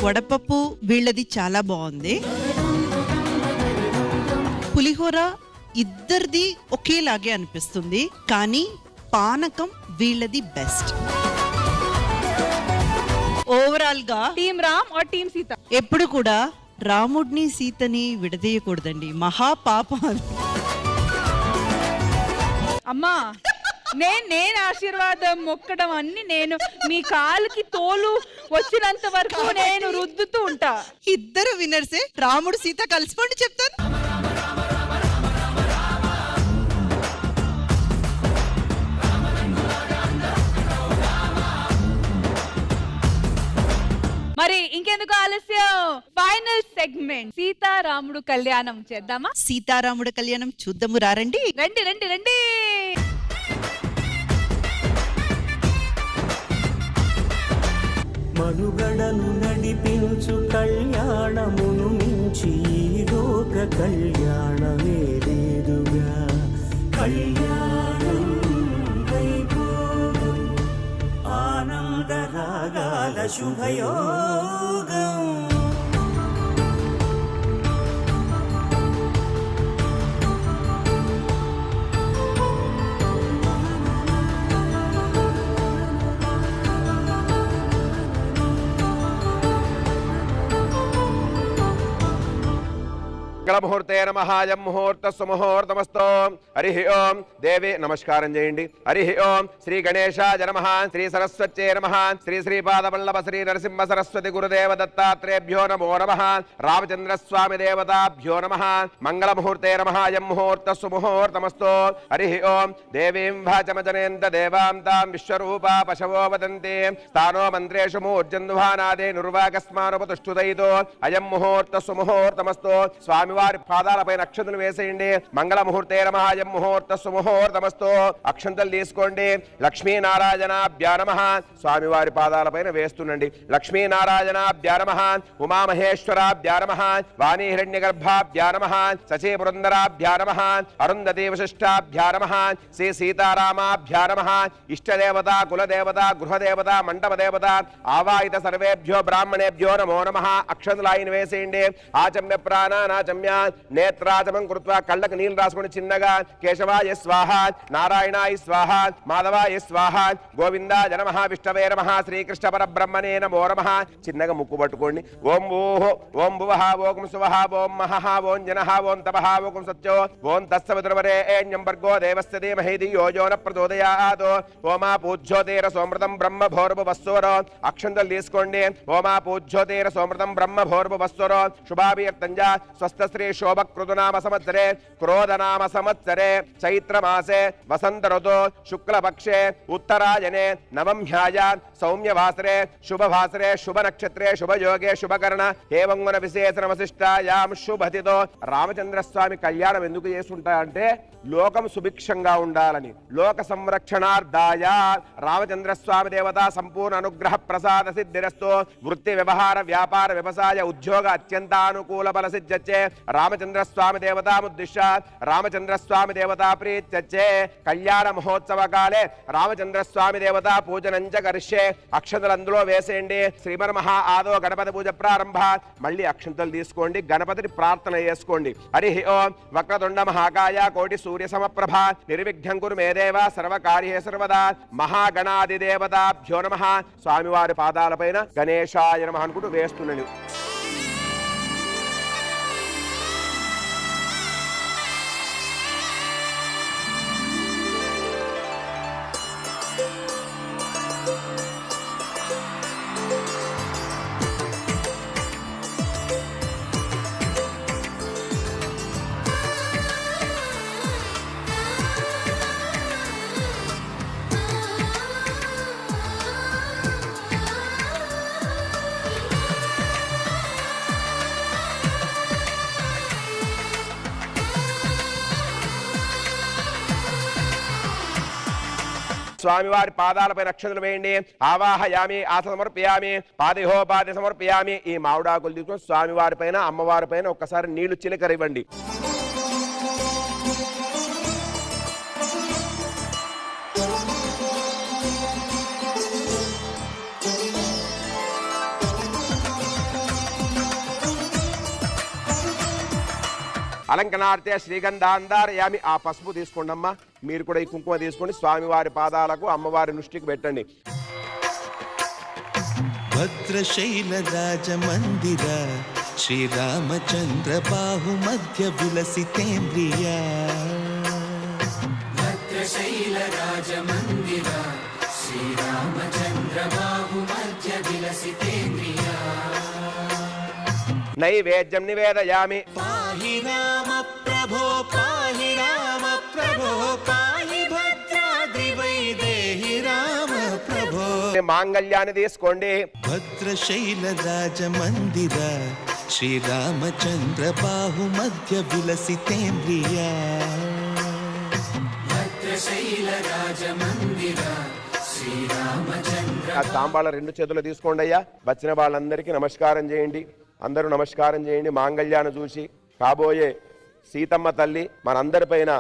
వడపప్పు వీళ్ళది చాలా బాగుంది. పులిహోర ఇద్దరిది ఒకేలాగే అనిపిస్తుంది, కానీ పానకం వీళ్ళది బెస్ట్. ఓవరాల్ గా team Ram or team Sita ఎప్పుడు కూడా రాముడిని సీతని విడదీయకూడదండి, మహాపాపం అది. అమ్మా నేను ఆశీర్వాదం మొక్కడం అన్ని నేను మీ కాలుకి తోలు వచ్చినంత వరకు నేను రుద్దుతూ ఉంటా. ఇద్దరు వినర్సే, రాముడు సీత కలిసిపోండి చెప్తాను. మరి ఇంకెందుకు ఆలస్యం, ఫైనల్ సెగ్మెంట్ సీతారాముడు కళ్యాణం చేద్దామా? సీతారాముడు కళ్యాణం చూద్దాము, రండి రండి రండి రండి. మనుగడను నడిపించు కళ్యాణమును మించి లోక కళ్యాణమే లేదుగా. కళ్యాణం వైభోగం ఆనంద రాగాల శుభయోగం. మంగళముహూర్తే నమః. అయం ముహూర్త సుముహూర్తమస్తు. హరి ఓం. దేవి నమస్కారం చేయండి. హరి ఓం. శ్రీ గణేశాయ నమః. శ్రీ సరస్వత్యై నమః. శ్రీ శ్రీపాదవల్లభ శ్రీ నరసింహ సరస్వతి గురుదేవ దత్తాత్రేభ్యో నమో నమః. రామచంద్రస్వామి దేవతాభ్యో నమః. మంగళముహూర్తే నమః. అయం ముహూర్త సుముహూర్తమస్తు. హరి ఓం. దేవీం వాచమజనేంద్ర దేవాం తాం విశ్వరూపా పశవో వదంతి. స్థానో మంత్రేషు మూర్జన్దుహానాదే నిర్వాకస్మానుపతుష్టుదయితో. అయం ముహూర్త సుముహూర్తమస్తు. స్వామి వారి పాదాలపై అక్షంతలు వేసేయండి. మంగళముహూర్తే నమః. అయం ముహూర్త సుముహూర్తమస్తు. అక్షంతలు తీసుకోండి. లక్ష్మీనారాయణాభ్యా నమః. స్వామి వారి పాదాలపైన వేస్తుండండి. లక్ష్మీనారాయణాభ్యా నమః. ఉమామహేశ్వరాభ్యా నమః. వాణీ హిరణ్యగర్భాభ్యా నమః. శచీ పురందరాభ్యా నమః. అరుంధతీ వశిష్టాభ్యా నమః. శ్రీ సీతారామాభ్యా నమః. ఇష్టదేవత కులదేవత గృహదేవత మండపదేవత ఆవాహిత సర్వేభ్యో బ్రాహ్మణేభ్యో నమో నమః. అక్షంతలు ఆయన వేసేయండి. ఆచమ్య ప్రాణానాచమ్య నేత్రాచమం కృత్వా కళ్ళకు నీళ్ళు రాసుకుని చిన్నగా కేశవాయ స్వాహ, నారాయణాయ స్వాహ, మాధవాయ స్వాహ, గోవిందాయ నమః, విష్ణవే నమః, శ్రీకృష్ణ పరబ్రహ్మణే నమో నమః. చిన్నగా ముక్కు పట్టుకోండి. ఓం భూః ఓం భువః ఓం స్వః ఓం మహః ఓం జనః ఓం తపః ఓం సత్యో ఓం తత్సవితుర్వరేణ్యం భర్గో దేవస్య ధీమహి ధియో యో న ప్రచోదయాత్. ఓమా పూజ్యోతిర సోమృతం బ్రహ్మ భోర్భువస్వరో. అక్షంతలు తీసుకోండి. ఓమా పూజ్యోతిర సోమృతం బ్రహ్మ భోర్భువస్వరో. శుభాభియర్తంజ స్వస్థశ్రీ శోభకృతునామ సంవత్సరే క్రోధనామ సంవత్సరే చైత్రమాసే వసంత ఋతు శుక్లపక్షే ఉత్తరాయణే నవమ్యాయ సౌమ్యవాసరే శుభవాసరే శుభనక్షత్రే శుభయోగే శుభకరణ ఏవంగుణ విశేషణ వశిష్టాయాం శుభతితో. రామచంద్రస్వామి కళ్యాణం ఎందుకు చేస్తుంటాయంటే లోకం సుభిక్షంగా ఉండాలని, లోక సంరక్షణార్థాయ. రామచంద్రస్వామి దేవత సంపూర్ణ అనుగ్రహ ప్రసాద సిద్ధిరస్తు. వృత్తి వ్యవహార వ్యాపార వ్యవసాయ ఉద్యోగ అత్యంత అనుకూల బల సిద్ధ్యచ్చే. రామచంద్రస్వామి దేవతాముద్దిశ్య రామచంద్రస్వామి దేవతా ప్రీత్యచ్చే కళ్యాణ మహోత్సవ కాలే రామచంద్రస్వామి దేవతా పూజనం చ కరిష్యే. అక్షంతలు అందులో వేసేయండి. శ్రీమన్మహా ఆదో గణపతి పూజ ప్రారంభ. మళ్ళీ అక్షంతలు తీసుకోండి, గణపతిని ప్రార్థన చేసుకోండి. హరి ఓం వక్రతుండ మహాకాయ కోటి సూర్య సమప్రభ నిర్విఘ్నం కురు మే దేవ సర్వకార్యే సర్వదా మహాగణాదిదేవతాభ్యో నమః. స్వామివారి పాదాలపైన గణేశాయ నమః అనుకుంటూ వేస్తున్నాను. స్వామివారి పాదాలపై అక్షతలు వేయండి. ఆవాహయామి ఆస సమర్పయామి పాదిహోపాది సమర్పయామి. ఈ మామిడాకులు తీసుకొని స్వామివారి పైన అమ్మవారి పైన ఒక్కసారి నీళ్లు చిలకరివ్వండి. అలంకనార్తే శ్రీగంధాంధారయామి. ఆ పసుపు తీసుకోండి అమ్మా. మీరు కూడా ఈ కుంకుమ తీసుకోండి. స్వామివారి పాదాలకు అమ్మవారి నృష్టికి పెట్టండి. భద్రశైల రాజమందిర శ్రీరామచంద్ర బాహు మధ్య విలసితేంద్రియ. భద్రశైల రాజమందిర శ్రీరామచంద్ర బాహు మధ్య విలసితేంద్రియ. నైవేద్యం నివేదయామి. పాహి రామ ప్రభో పాహి రామ ప్రభో పాహి భద్రాద్రి వైదేహి రామ ప్రభో. మాంగళ్యాన్ని తీసుకోండి. భద్రశైల రాజమందిర శ్రీరామచంద్ర బాహు మధ్య విలసితేంద్రియ. భద్రశైల రాజమందిర శ్రీరామచంద్ర. ఆ తాంబాళ రెండు చేతులు తీసుకోండి అయ్యా. వచ్చిన వాళ్ళందరికీ నమస్కారం చేయండి. అందరూ నమస్కారం చేయండి. మాంగళ్యాన్ని చూసి కాబోయే సీతమ్మ తల్లి మనందరిపైన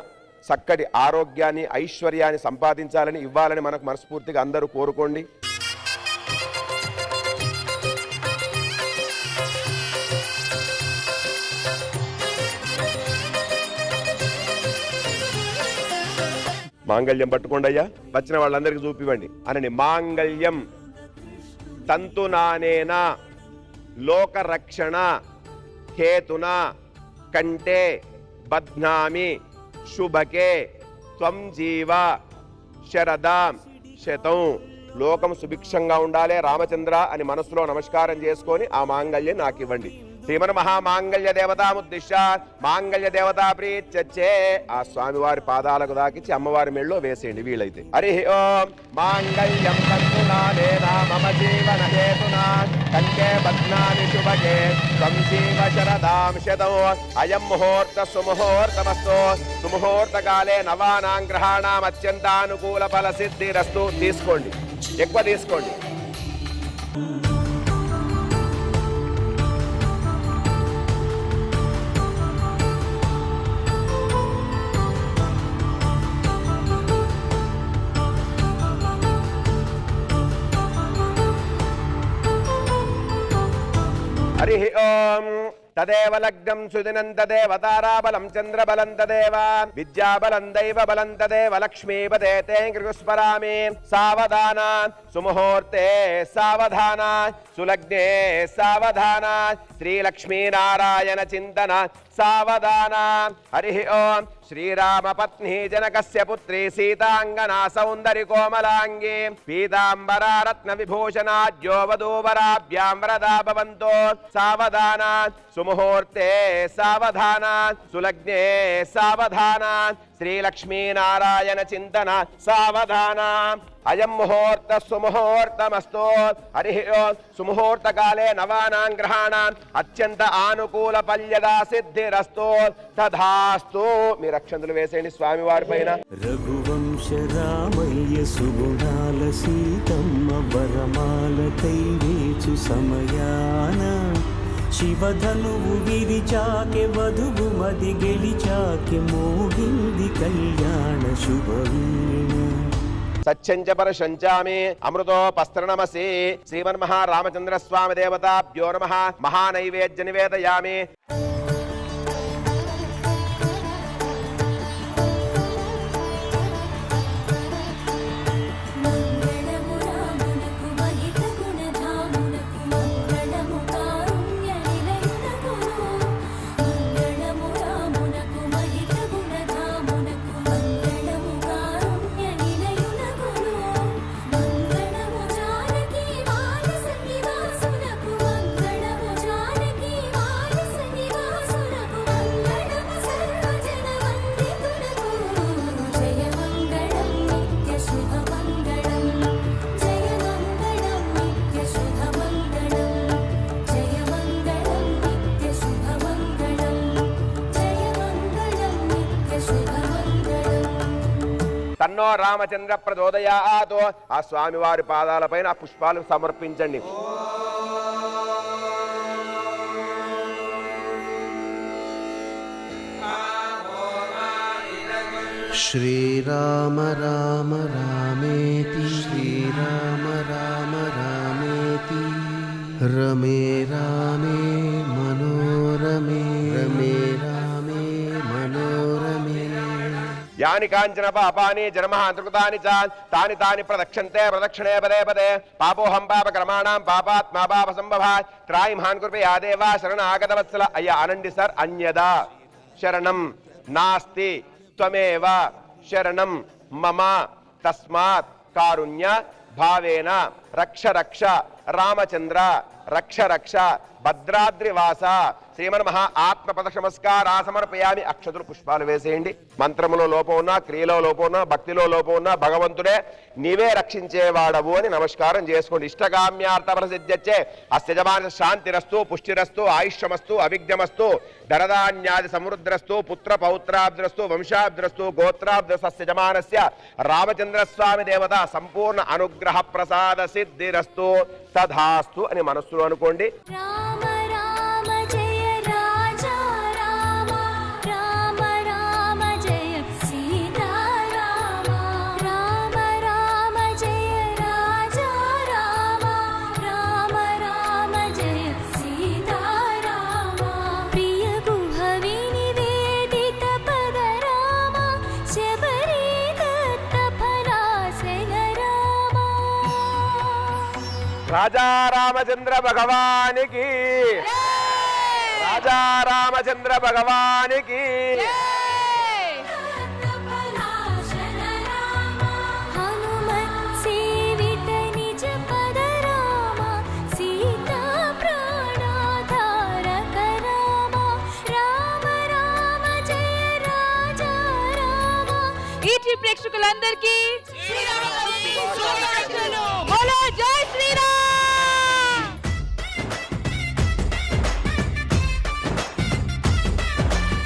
చక్కటి ఆరోగ్యాన్ని ఐశ్వర్యాన్ని సంపాదించాలని ఇవ్వాలని మనకు మనస్ఫూర్తిగా అందరూ కోరుకోండి. మాంగళ్యం పట్టుకోండి అయ్యా. వచ్చిన వాళ్ళందరికీ చూపివ్వండి అని. మాంగళ్యం తంతునానేన లోకరక్షణ హేతున కంటే బధ్నామి శుభకే త్వం జీవ శరదాం శతం. లోకం సుభిక్షంగా ఉండాలి రామచంద్ర అని మనసులో నమస్కారం చేసుకొని ఆ మాంగళ్యం నాకు ఇవ్వండి. శ్రీమన్ మహామాంగళ్య దేవతాముద్దిశ్య మాంగళ్య దేవతా ప్రీత్యచ్చే. ఆ స్వామివారి పాదాలకు దాకిచ్చి అమ్మవారి మెళ్ళలో వేసేయండి వీలైతే. హరి ఓం మాంగళ్యం తంతునానేన మమ జీవన హేతునా కంటే బధ్నామి శుభగే త్వం జీవ శరదాం శతం. అయం ముహూర్త సుముహూర్తమస్తు. సుముహూర్త కాలే నవానాం గ్రహాణాం అత్యంతానుకూల ఫల సిద్ధిరస్తు. తీసుకోండి, ఎక్కువ తీసుకోండి. హరి ఓం తదేవ లగ్నం సుదినం తదేవ తారాబలం చంద్రబలం తదేవ విద్యాబలం దైవ బలం తదేవ లక్ష్మీపదే తే కృస్మరామి. సావధాన సుముహూర్తే సావధాన సులగ్నే సావధాన శ్రీలక్ష్మీనారాయణ చింతన సావధాన. హరి ఓం శ్రీరామ పత్ని జనకస్య పుత్రి సీతాంగనా సౌందర్య కోమలాంగి పీతాంబర రత్న విభూషణాద్యో వధూవరాభ్యాం వరదా భవంతో. సావధాన సుముహూర్తే సావధాన సులగ్నే సావధాన శ్రీలక్ష్మీనారాయణ చింతన సావధాన. అయం ముహూర్త సుముహూర్తమస్తు. హరి ఓం సుముహూర్త కాలే నవానాం గ్రహాణాం అత్యంత ఆనుకూల పల్యదా సిద్ధిరస్తు. తథాస్తు. మీరు అక్షంతలు వేసేయండి స్వామివారి పైన. రఘువంశ రామయ్య సుగుణాల సీతమ్మ వరమాల కైవేచు సమయాన శివధనువు విరిచాకె వధువు మది గెలిచాకె మోగింది కళ్యాణ శుభవీణ సత్యంచ పరశంచామి అమృతోపస్త్రనమసి శ్రీమన్మహారామచంద్ర స్వామి దేవతాభ్యో నమః మహానైవేద్య నివేదయామి. తన్నో రామచంద్ర ప్రచోదయాత్. ఆ స్వామివారి పాదాలపైన ఆ పుష్పాలు సమర్పించండి. శ్రీరామ రామ రామేతి శ్రీరామ రామ రామేతి రమే రామే మనోరమే రమే రామే మనోరమే. యాని కాంచన పాపాని జన్మః అంతర్గతాని చ తాని తాని ప్రదక్షంతే ప్రదక్షిణే పదే పదే పాపోహం పాపకర్మాణం పాపాత్మా పాప సంభవాత్ త్రాయి మహాన్ కృపే యాదేవా శరణ ఆగతవత్సల. అయ్యా అనండి సార్. అన్యదా శరణం నాస్తి త్వమేవ శరణం మమ తస్మాత్ కారుణ్య భావేన రక్ష రక్ష రామచంద్ర రక్ష రక్ష భద్రాద్రివాస శ్రీమన్మహా ఆత్మ ప్రదక్ష నమస్కారా సమర్పయామి. అక్షతులు పుష్పాలు వేసేయండి. మంత్రములో లోపం ఉన్నా, క్రియలో లోపం ఉన్నా, భక్తిలో లోపం ఉన్నా భగవంతుడే నీవే రక్షించేవాడవు అని నమస్కారం చేసుకోండి. ఇష్టకామ్యార్థ ప్రసిద్ధ్యచ్చే అస్యజమాన శాంతిరస్తు పుష్టిరస్తు ఆయుష్యమస్తు అవిఘ్నమస్తు ధనధాన్యాది సమృద్ధ్రస్తు పుత్ర పౌత్రాబ్ద్రస్తు వంశాబ్ద్రస్తు గోత్రాబ్ద్రస్తు అస్యజమానస్య రామచంద్రస్వామి దేవత సంపూర్ణ అనుగ్రహ ప్రసాద సిద్ధిరస్తు తథాస్తు అని మనస్సులో అనుకోండి. రాజా రామచంద్ర భగవానికి రాజా రామచంద్ర భగవానికి ఈటీ ప్రేక్షకులందరికీ శ్రీరామనవమి శుభాకాంక్షలు.